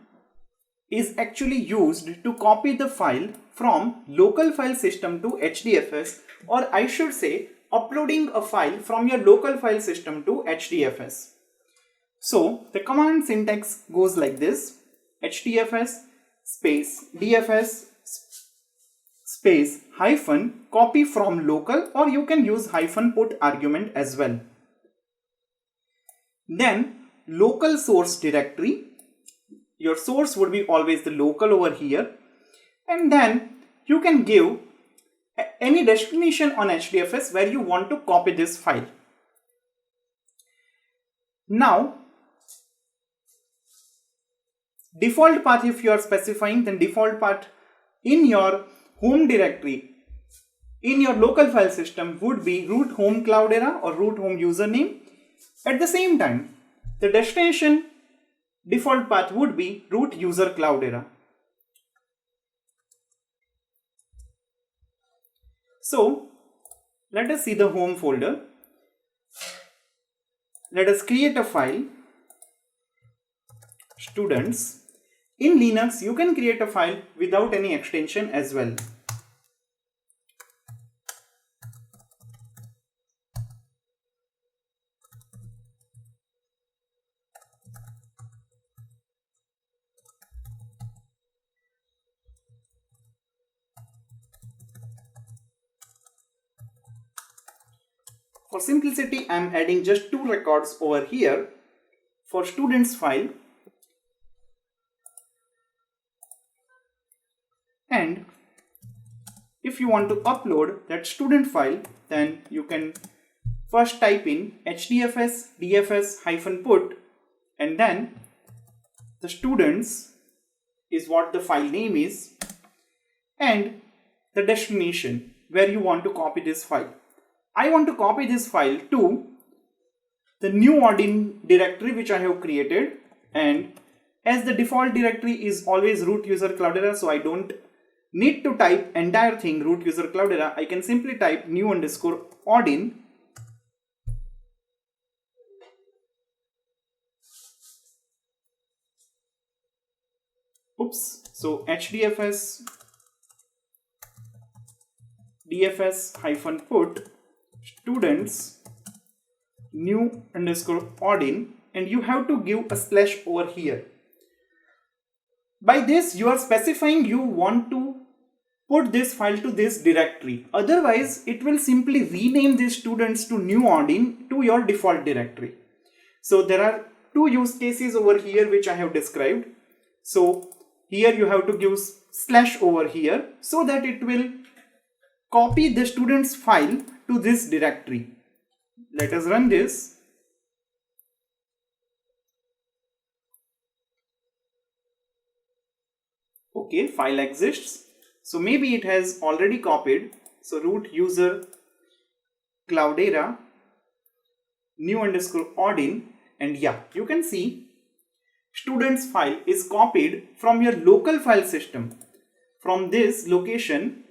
B: is actually used to copy the file from local file system to HDFS, or I should say uploading a file from your local file system to HDFS. So the command syntax goes like this: HDFS space DFS space hyphen copy from local, or you can use hyphen put argument as well. Then local source directory, your source would be always the local over here, and then you can give any destination on HDFS where you want to copy this file. Now default path, if you are specifying, then default path in your home directory in your local file system would be root home Cloudera or root home username. At the same time, the destination default path would be root user Cloudera. So let us see the home folder. Let us create a file, students. In Linux, you can create a file without any extension as well. For simplicity, I am adding just 2 records over here for students file, and if you want to upload that student file, then you can first type in HDFS dfs hyphen put, and then the students is what the file name is, and the destination where you want to copy this file. I want to copy this file to the new Odin directory which I have created, and as the default directory is always root user Cloudera, so I don't need to type entire thing root user Cloudera. I can simply type new underscore Odin so HDFS dfs hyphen put students new underscore Odin, and you have to give a slash over here. By this you are specifying you want to put this file to this directory, otherwise it will simply rename these students to new Odin to your default directory. So there are 2 use cases over here which I have described. So here you have to give slash over here so that it will copy the student's file to this directory. Let us run this. Okay, file exists. So maybe it has already copied. So root user Cloudera new underscore Odin, and yeah, you can see students file is copied from your local file system from this location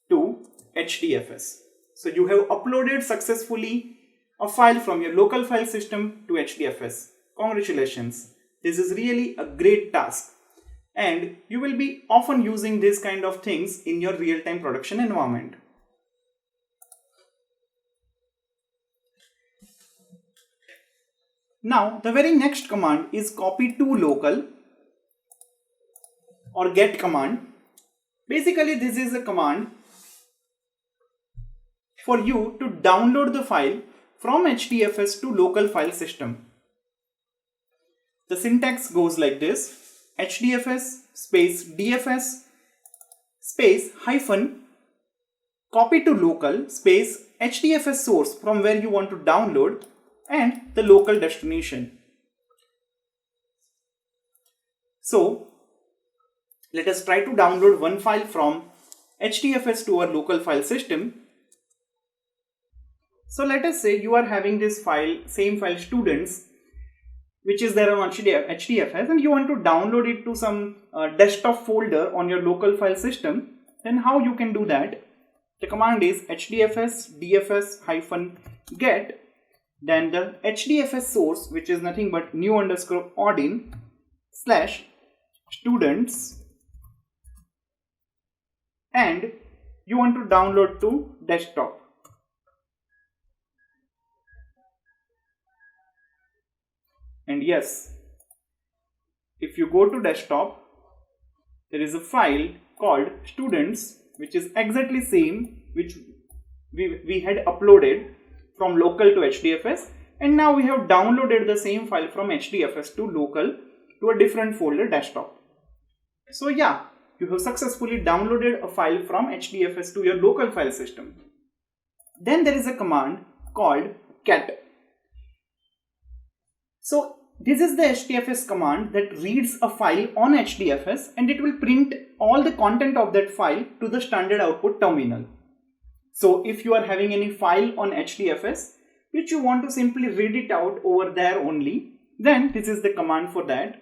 B: to HDFS. So you have uploaded successfully a file from your local file system to HDFS. Congratulations. This is really a great task, and you will be often using this kind of things in your real-time production environment. Now the very next command is copy to local or get command. Basically this is a command for you to download the file from HDFS to local file system. The syntax goes like this: HDFS space DFS space hyphen copy to local space HDFS source from where you want to download and the local destination. So let us try to download one file from HDFS to our local file system. So let us say you are having this file, same file students, which is there on HDFS, and you want to download it to some desktop folder on your local file system. Then how you can do that? The command is HDFS dfs hyphen get, then the HDFS source, which is nothing but new underscore Odin slash students, and you want to download to desktop. And yes, if you go to desktop, there is a file called students, which is exactly same which we had uploaded from local to HDFS, and now we have downloaded the same file from HDFS to local to a different folder desktop. So yeah, you have successfully downloaded a file from HDFS to your local file system. Then there is a command called cat. So this is the HDFS command that reads a file on HDFS and it will print all the content of that file to the standard output terminal. So if you are having any file on HDFS which you want to simply read it out over there only, then this is the command for that.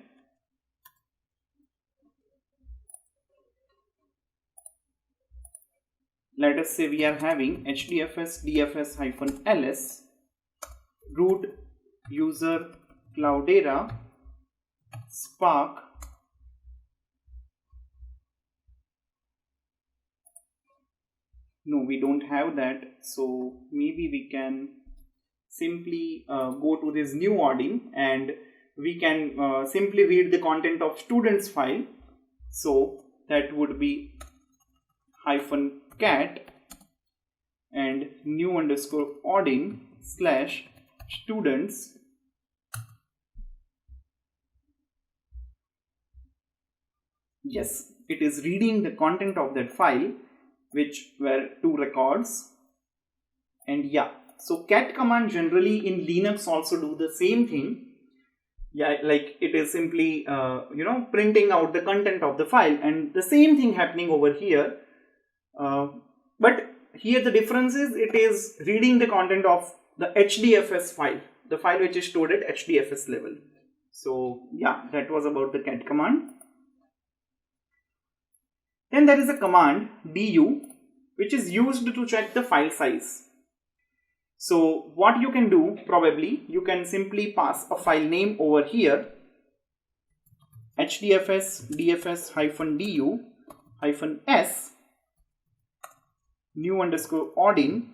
B: Let us say we are having HDFS-dfs-ls root user Cloudera Spark no, we don't have that, so maybe we can simply go to this new Odin and we can simply read the content of students file. So that would be -cat and new underscore Odin slash students Yes, it is reading the content of that file, which were 2 records. And yeah, so cat command generally in Linux also do the same thing. Yeah, like it is simply printing out the content of the file, and the same thing happening over here. But here the difference is it is reading the content of the HDFS file, the file which is stored at HDFS level. So yeah, that was about the cat command. Then there is a command du which is used to check the file size. So what you can do, probably you can simply pass a file name over here, hdfs-dfs-du-s new underscore Odin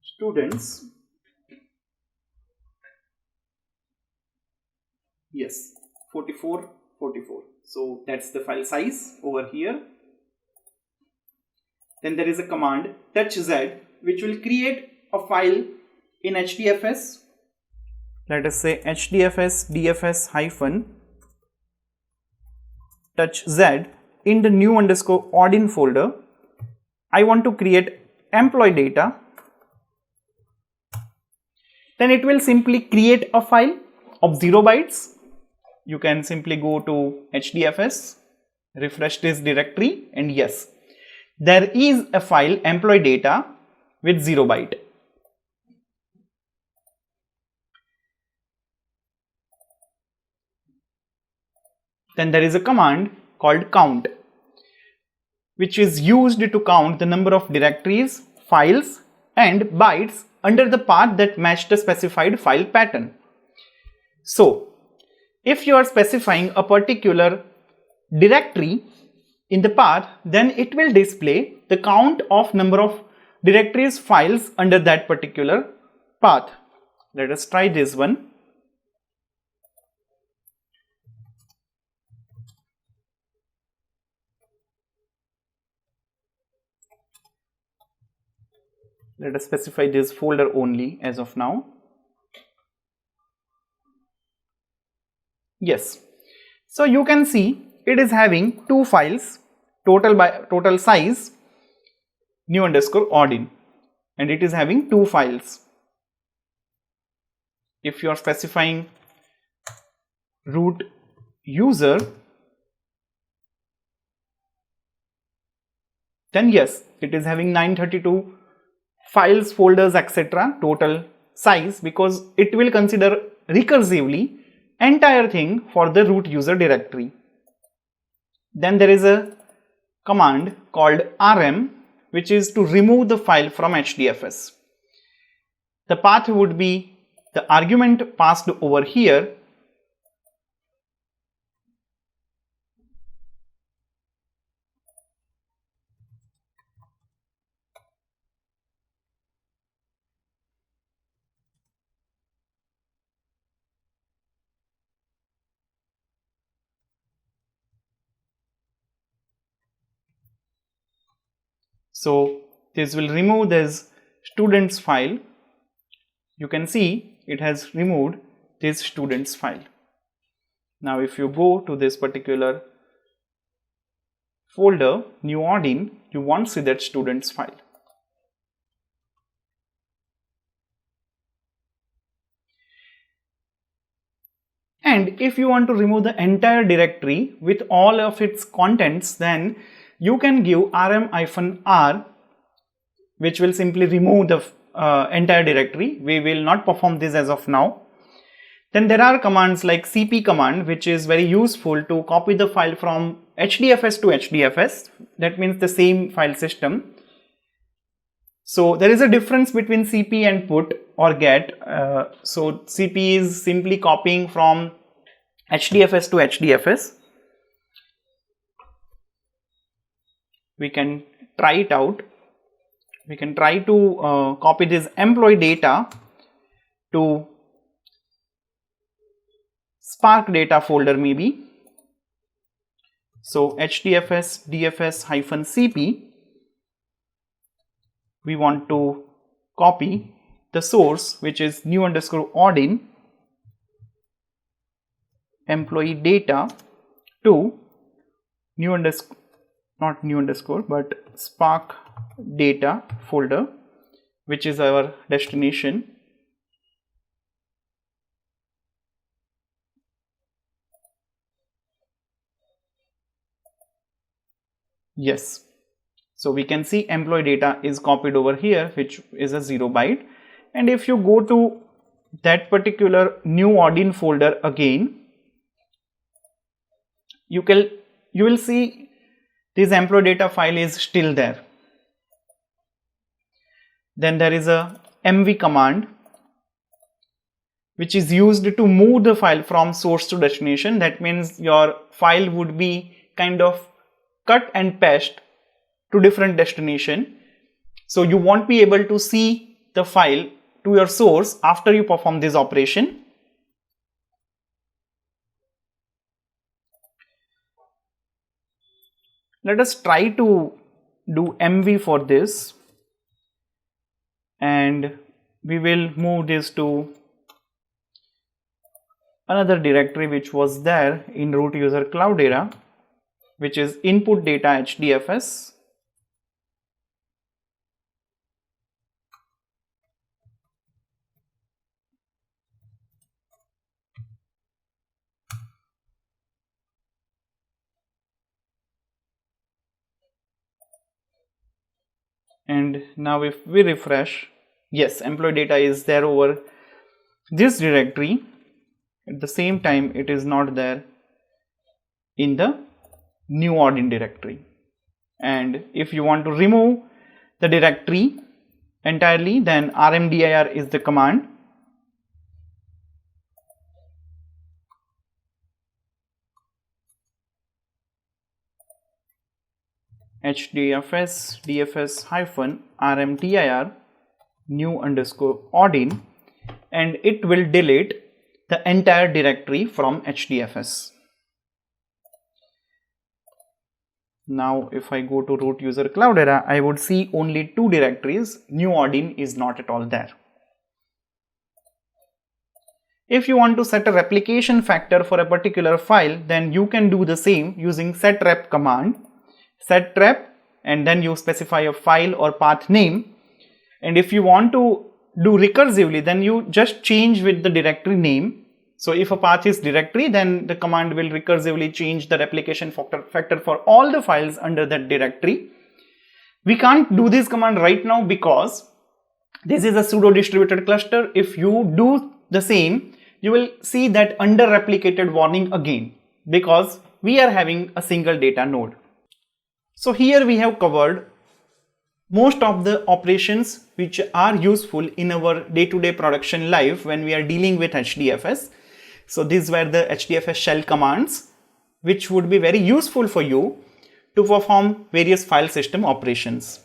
B: students. Yes, 44. So that's the file size over here. Then there is a command touchz which will create a file in HDFS. Let us say hdfs-dfs-touchz in the new underscore Odin folder. I want to create employee data. Then it will simply create a file of 0 bytes. You can simply go to HDFS, refresh this directory, and yes, there is a file employee data with 0 byte. Then there is a command called count, which is used to count the number of directories, files, and bytes under the path that match the specified file pattern. So if you are specifying a particular directory in the path, then it will display the count of number of directories, files under that particular path. Let us try this one. Let us specify this folder only as of now. Yes, so you can see it is having 2 files, total size new underscore Odin, and it is having 2 files. If you are specifying root user, then yes, it is having 932 files, folders, etc. total size, because it will consider recursively entire thing for the root user directory. Then there is a command called rm, which is to remove the file from HDFS. The path would be the argument passed over here.
A: So this will remove this students file. You can see it has removed this students file. Now if you go to this particular folder, new Odin, you won't see that students file. And if you want to remove the entire directory with all of its contents, then you can give rm-r, which will simply remove the entire directory. We will not perform this as of now. Then there are commands like cp command, which is very useful to copy the file from HDFS to HDFS. That means the same file system. So there is a difference between cp and put or get. So cp is simply copying from HDFS to HDFS. We can try it out. We can try to copy this employee data to Spark data folder maybe. So HDFS dfs-cp, we want to copy the source, which is new underscore Odin employee data to new underscore, not new underscore, but Spark data folder, which is our destination. Yes, so we can see employee data is copied over here, which is a 0 byte. And if you go to that particular new Odin folder again, you will see this employee data file is still there. Then there is a mv command, which is used to move the file from source to destination. That means your file would be kind of cut and paste to different destination. So you won't be able to see the file to your source after you perform this operation. Let us try to do mv for this, and we will move this to another directory which was there in root user Cloudera, which is input data HDFS. And now if we refresh, yes, employee data is there over this directory. At the same time, it is not there in the new Odin directory. And if you want to remove the directory entirely, then rmdir is the command. HDFS dfs-rmdir new underscore Odin, and it will delete the entire directory from HDFS. Now if I go to root user Cloudera, I would see only two directories. New Odin is not at all there. If you want to set a replication factor for a particular file, then you can do the same using setrep command. Setrep, and then you specify a file or path name. And if you want to do recursively, then you just change with the directory name. So if a path is directory, then the command will recursively change the replication factor for all the files under that directory. We can't do this command right now because this is a pseudo distributed cluster. If you do the same, you will see that under replicated warning again, because we are having a single data node. So here we have covered most of the operations which are useful in our day-to-day production life when we are dealing with HDFS. So these were the HDFS shell commands which would be very useful for you to perform various file system operations.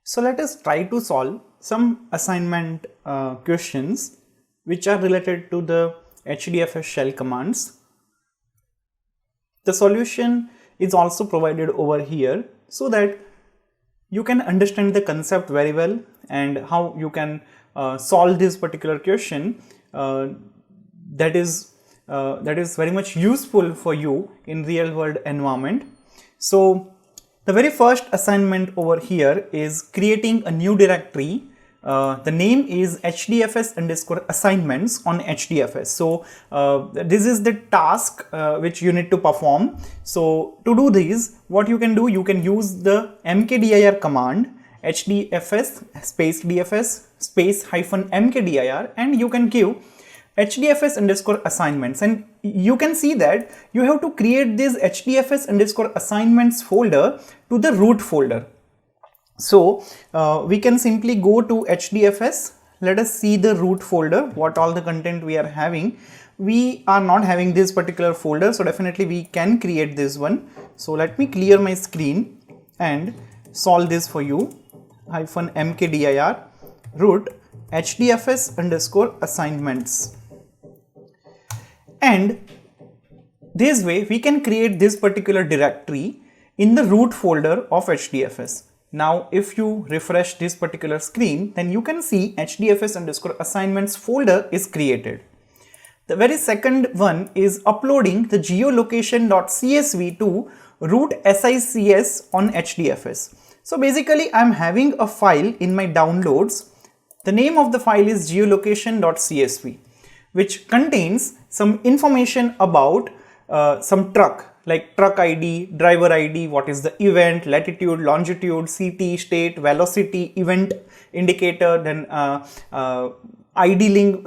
A: So let us try to solve some assignment questions which are related to the HDFS shell commands. The solution is also provided over here so that
B: you can understand the concept very well and how you can solve this particular question that is very much useful for you in real world environment. So the very first assignment over here is creating a new directory. The name is HDFS underscore assignments on HDFS. So this is the task which you need to perform. So to do this, what you can do, you can use the mkdir command, HDFS space DFS space hyphen mkdir, and you can give HDFS underscore assignments, and you can see that you have to create this HDFS underscore assignments folder to the root folder. So we can simply go to HDFS. Let us see the root folder, what all the content we are having. We are not having this particular folder, so definitely we can create this one. So let me clear my screen and solve this for you. Hyphen mkdir root HDFS underscore assignments. And this way we can create this particular directory in the root folder of HDFS. Now if you refresh this particular screen, then you can see HDFS underscore assignments folder is created. The very second one is uploading the geolocation.csv to root SICS on HDFS. So basically I'm having a file in my downloads. The name of the file is geolocation.csv, which contains some information about some truck, like truck ID, driver ID, what is the event, latitude, longitude, CT, state, velocity, event indicator, then idling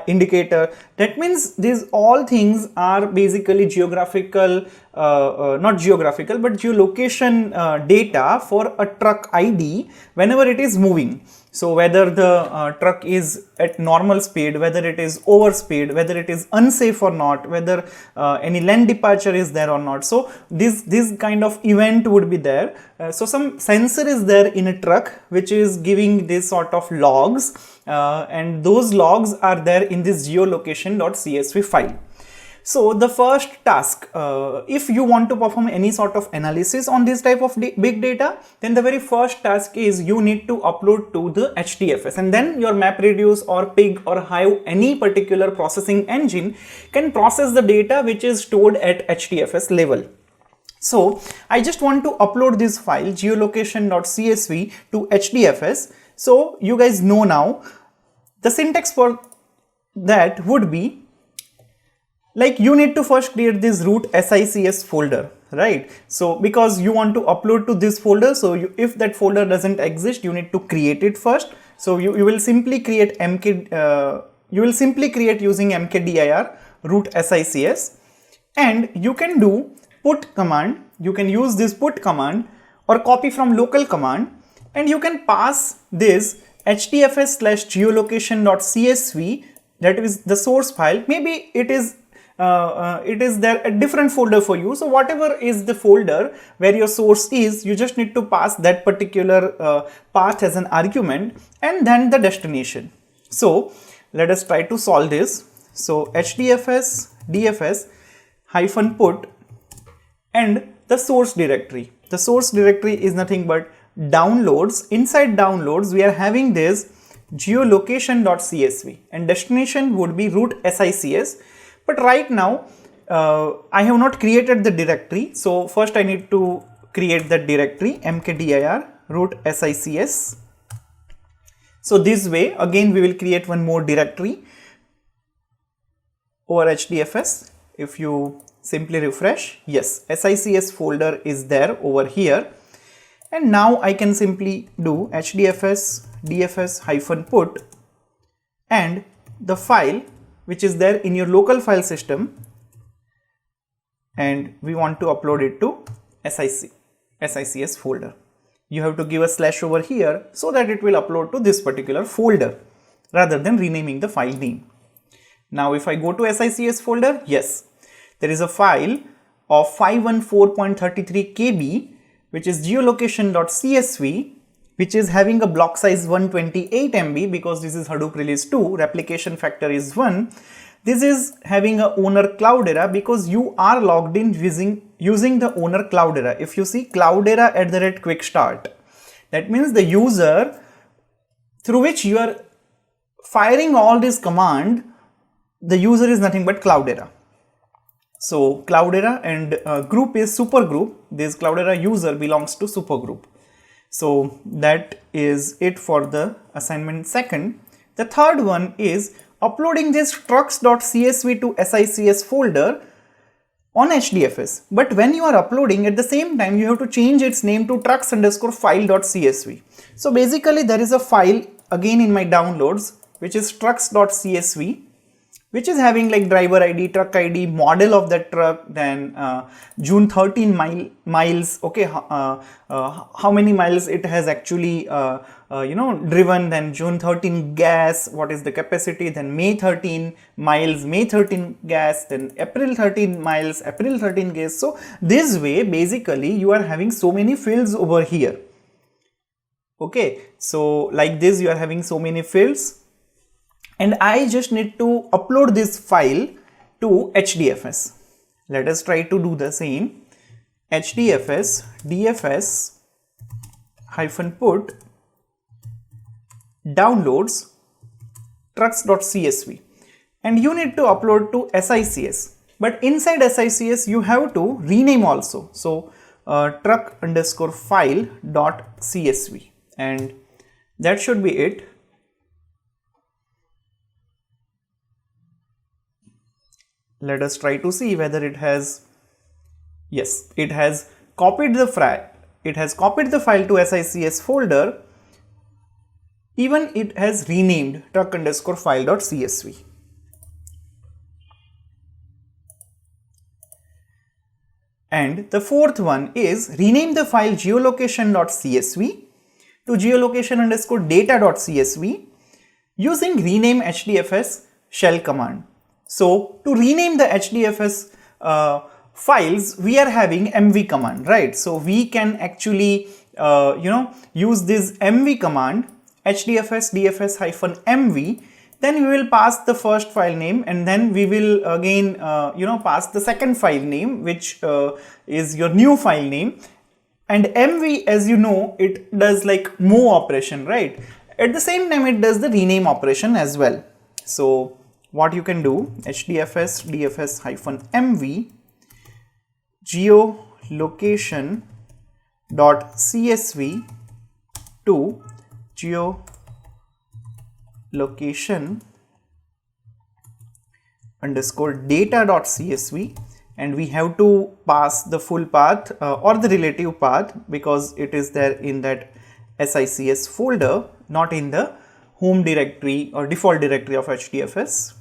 B: indicator. That means these all things are basically geographical, not geographical, but geolocation data for a truck ID whenever it is moving. So whether the truck is at normal speed, whether it is over speed, whether it is unsafe or not, whether any lane departure is there or not. So this kind of event would be there. So some sensor is there in a truck which is giving this sort of logs, and those logs are there in this geolocation.csv file. So the first task, if you want to perform any sort of analysis on this type of big data, then the very first task is you need to upload to the HDFS, and then your MapReduce or Pig or Hive, any particular processing engine can process the data which is stored at HDFS level. So I just want to upload this file geolocation.csv to HDFS. So you guys know now the syntax for that would be, like, you need to first create this root SICS folder, right? So because you want to upload to this folder, so if that folder doesn't exist, you need to create it first. So you will simply create using mkdir root SICS, and you can do put command. You can use this put command or copy from local command, and you can pass this hdfs/geolocation.csv, that is the source file. Maybe it is there a different folder for you. So whatever is the folder where your source is, you just need to pass that particular path as an argument, and then the destination. So let us try to solve this. So hdfs dfs hyphen put and the source directory. The source directory is nothing but downloads. Inside downloads we are having this geolocation.csv, and destination would be root SICS. But right now I have not created the directory, so first I need to create that directory mkdir root SICS. So this way again we will create one more directory over HDFS. If you simply refresh, yes, SICS folder is there over here, and now I can simply do HDFS dfs hyphen put and the file which is there in your local file system, and we want to upload it to SICS folder. You have to give a slash over here so that it will upload to this particular folder rather than renaming the file name. Now if I go to SICS folder, yes, there is a file of 514.33 KB which is geolocation.csv, which is having a block size 128 MB because this is Hadoop release 2, replication factor is 1. This is having a owner Cloudera because you are logged in using the owner Cloudera. If you see Cloudera @quick start. That means the user through which you are firing all this command, the user is nothing but Cloudera. So Cloudera and group is supergroup. This Cloudera user belongs to supergroup. So that is it for the assignment second. The third one is uploading this trucks.csv to SICS folder on HDFS. But when you are uploading, at the same time you have to change its name to trucks_file.csv. So basically there is a file again in my downloads which is trucks.csv, which is having like driver ID, truck ID, model of that truck, then June 13 miles, okay, how many miles it has actually driven, then June 13 gas, what is the capacity, then May 13 miles, May 13 gas, then April 13 miles, April 13 gas. So this way basically you are having so many fields over here. Okay, so like this you are having so many fields, and I just need to upload this file to HDFS. Let us try to do the same. HDFS dfs -put downloads trucks.csv, and you need to upload to SICS. But inside SICS you have to rename also. So truck_file.csv, and that should be it. Let us try to see whether it has, yes, it has copied the file. It has copied the file to SICS folder. Even it has renamed truck_file.csv. And the fourth one is rename the file geolocation.csv to geolocation_data.csv using rename HDFS shell command. So to rename the HDFS files, we are having mv command, right? So we can actually use this mv command, HDFS dfs -mv. Then we will pass the first file name, and then we will again pass the second file name, which is your new file name. And mv, as you know, it does like move operation, right? At the same time it does the rename operation as well. So what you can do, HDFS dfs -mv geolocation.csv to geolocation_data.csv, and we have to pass the full path or the relative path, because it is there in that SICS folder, not in the home directory or default directory of HDFS.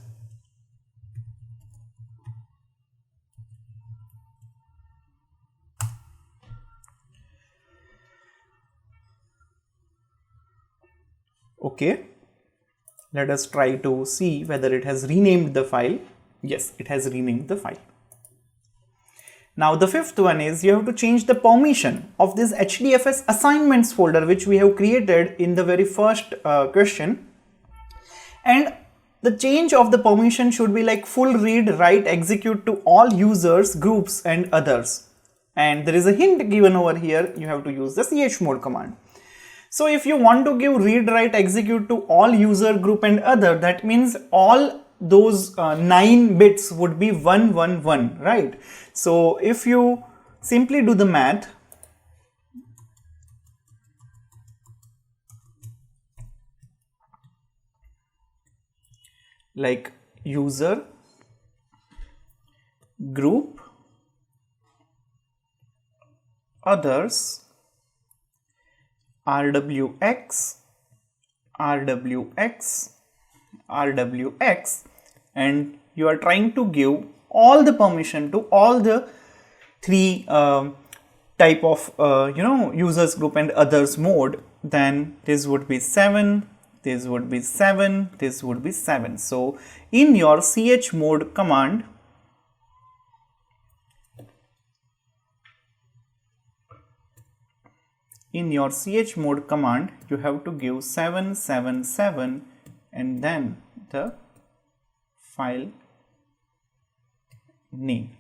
B: Okay, let us try to see whether it has renamed the file. Yes, it has renamed the file. Now the fifth one is you have to change the permission of this HDFS assignments folder, which we have created in the very first question. And the change of the permission should be like full read, write, execute to all users, groups and others. And there is a hint given over here, you have to use the chmod command. So if you want to give read, write, execute to all user, group and other, that means all those 9 bits would be 111, right? So if you simply do the math, like user, group, others, RWX, RWX, RWX, and you are trying to give all the permission to all the 3 type of users, group and others mode, then this would be 7, this would be 7, this would be 7. So in your chmod command, you have to give 777 and then the file name.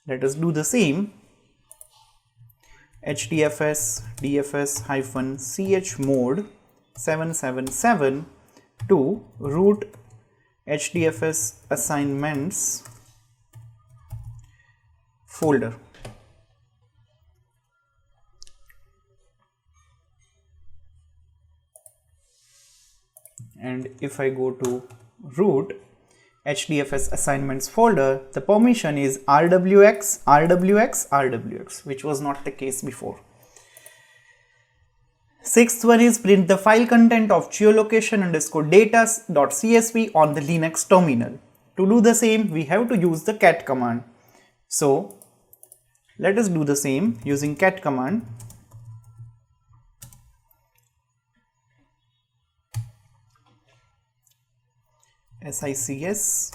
B: Let us do the same. HDFS dfs chmod 777 to root HDFS assignments folder. And if I go to root HDFS assignments folder, the permission is rwx, rwx, rwx, which was not the case before. Sixth one is print the file content of geolocation underscore data.csv on the Linux terminal. To do the same, we have to use the cat command. So let us do the same using cat command. SICS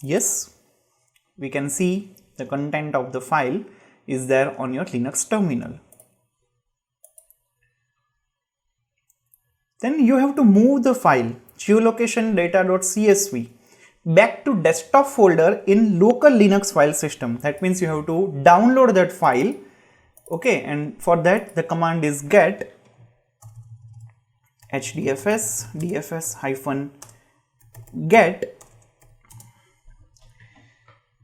B: yes, we can see the content of the file is there on your Linux terminal. Then you have to move the file geolocation data.csv back to desktop folder in local Linux file system. That means you have to download that file. Okay, and for that the command is get HDFS dfs get.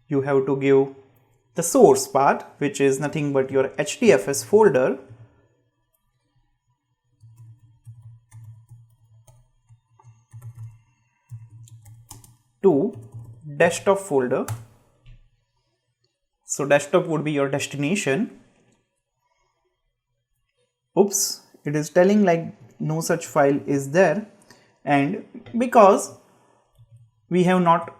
B: You have to give the source path, which is nothing but your HDFS folder, to desktop folder. So desktop would be your destination. Oops, it is telling like no such file is there, and because we have not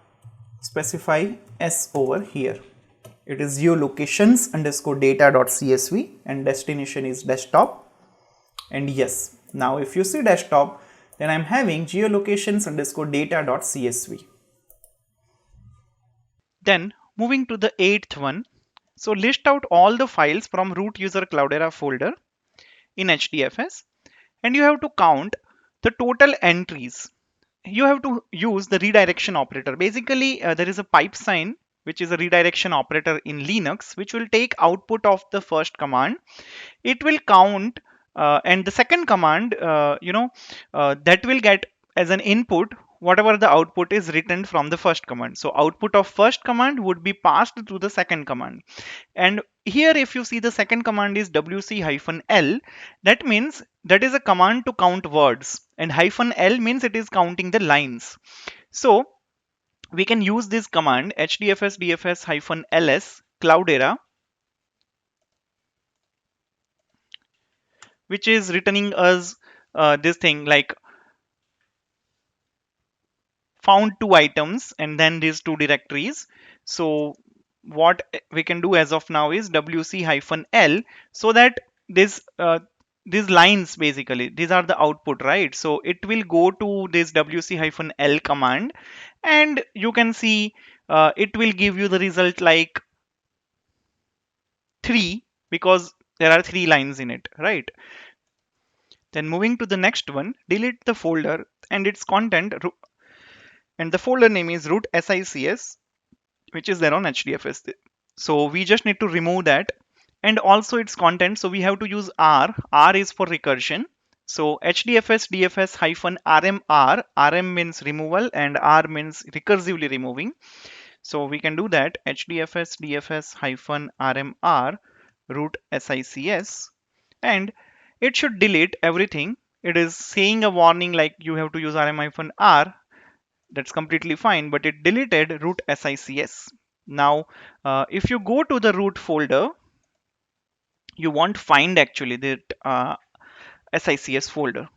B: specified S over here, it is geolocations underscore data.csv and destination is desktop. And yes, now if you see desktop, then I'm having geolocations underscore data.csv.
A: Then moving to the eighth one, so list out all the files from root user Cloudera folder in HDFS, and you have to count the total entries. You have to use the redirection operator. Basically, there is a pipe sign which is a redirection operator in Linux, which will take output of the first command. It will count, and the second command, that will get as an input whatever the output is written from the first command. So output of first command would be passed to the second command. And here if you see, the second command is wc-l. That means that is a command to count words, and -l means it is counting the lines. So we can use this command hdfs dfs-ls Cloudera, which is returning us this thing like found 2 items and then these 2 directories. So what we can do as of now is wc-l, so that this these lines, basically these are the output, right? So it will go to this wc-l command, and you can see it will give you the result like 3, because there are 3 lines in it, right? Then moving to the next one, delete the folder and its content, and the folder name is root SICS, which is there on HDFS. So we just need to remove that, and also its content. So we have to use R. R is for recursion. So HDFS dfs-rmr. RM means removal and R means recursively removing. So we can do that HDFS dfs-rmr root SICS, and it should delete everything. It is saying a warning like you have to use rm-r. That's completely fine, but it deleted root SICS. Now, if you go to the root folder, you won't find actually that SICS folder.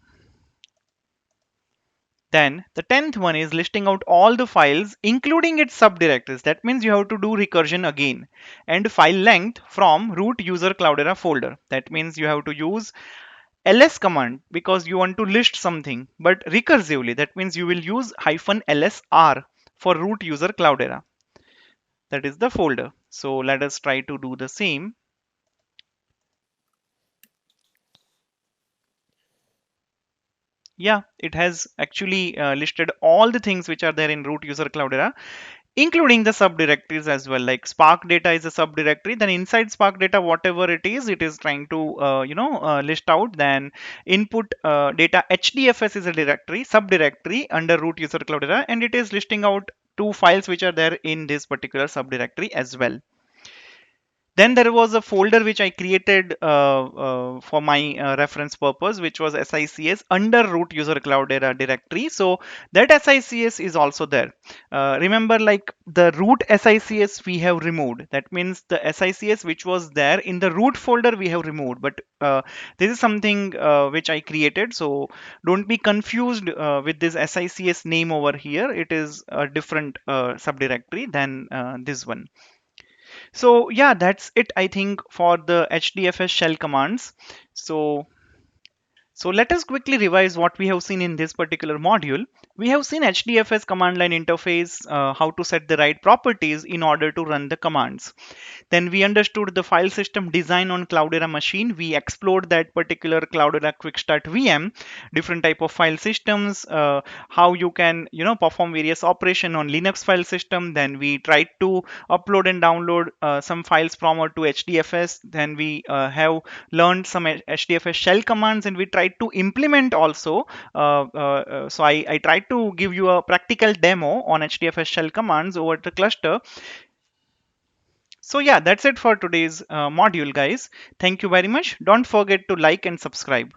A: Then the 10th one is listing out all the files, including its subdirectories. That means you have to do recursion again, and file length from root user Cloudera folder. That means you have to use ls command because you want to list something, but recursively. That means you will use -lsr for root user Cloudera. That is the folder. So let us try to do the same. Yeah, it has actually listed all the things which are there in root user Cloudera, including the subdirectories as well. Like Spark data is a subdirectory, then inside Spark data, whatever it is trying to list out. Then input data HDFS is a directory, subdirectory under root user Cloudera, and it is listing out two files which are there in this particular subdirectory as well. Then there was a folder which I created for my reference purpose, which was SICS under root user Cloudera directory. So that SICS is also there. Remember, like the root SICS we have removed. That means the SICS which was there in the root folder we have removed. But this is something which I created. So don't be confused with this SICS name over here. It is a different subdirectory than this one. So yeah, that's it, I think, for the HDFS shell commands. So let us quickly revise what we have seen in this particular module. We have seen HDFS command line interface, how to set the right properties in order to run the commands. Then we understood the file system design on Cloudera machine. We explored that particular Cloudera Quick Start VM, different type of file systems, how you can perform various operation on Linux file system. Then we tried to upload and download some files from or to HDFS. Then we have learned some HDFS shell commands, and we tried to implement also. So I tried to give you a practical demo on HDFS shell commands over the cluster. So yeah, that's it for today's module, guys. Thank you very much. Don't forget to like and subscribe.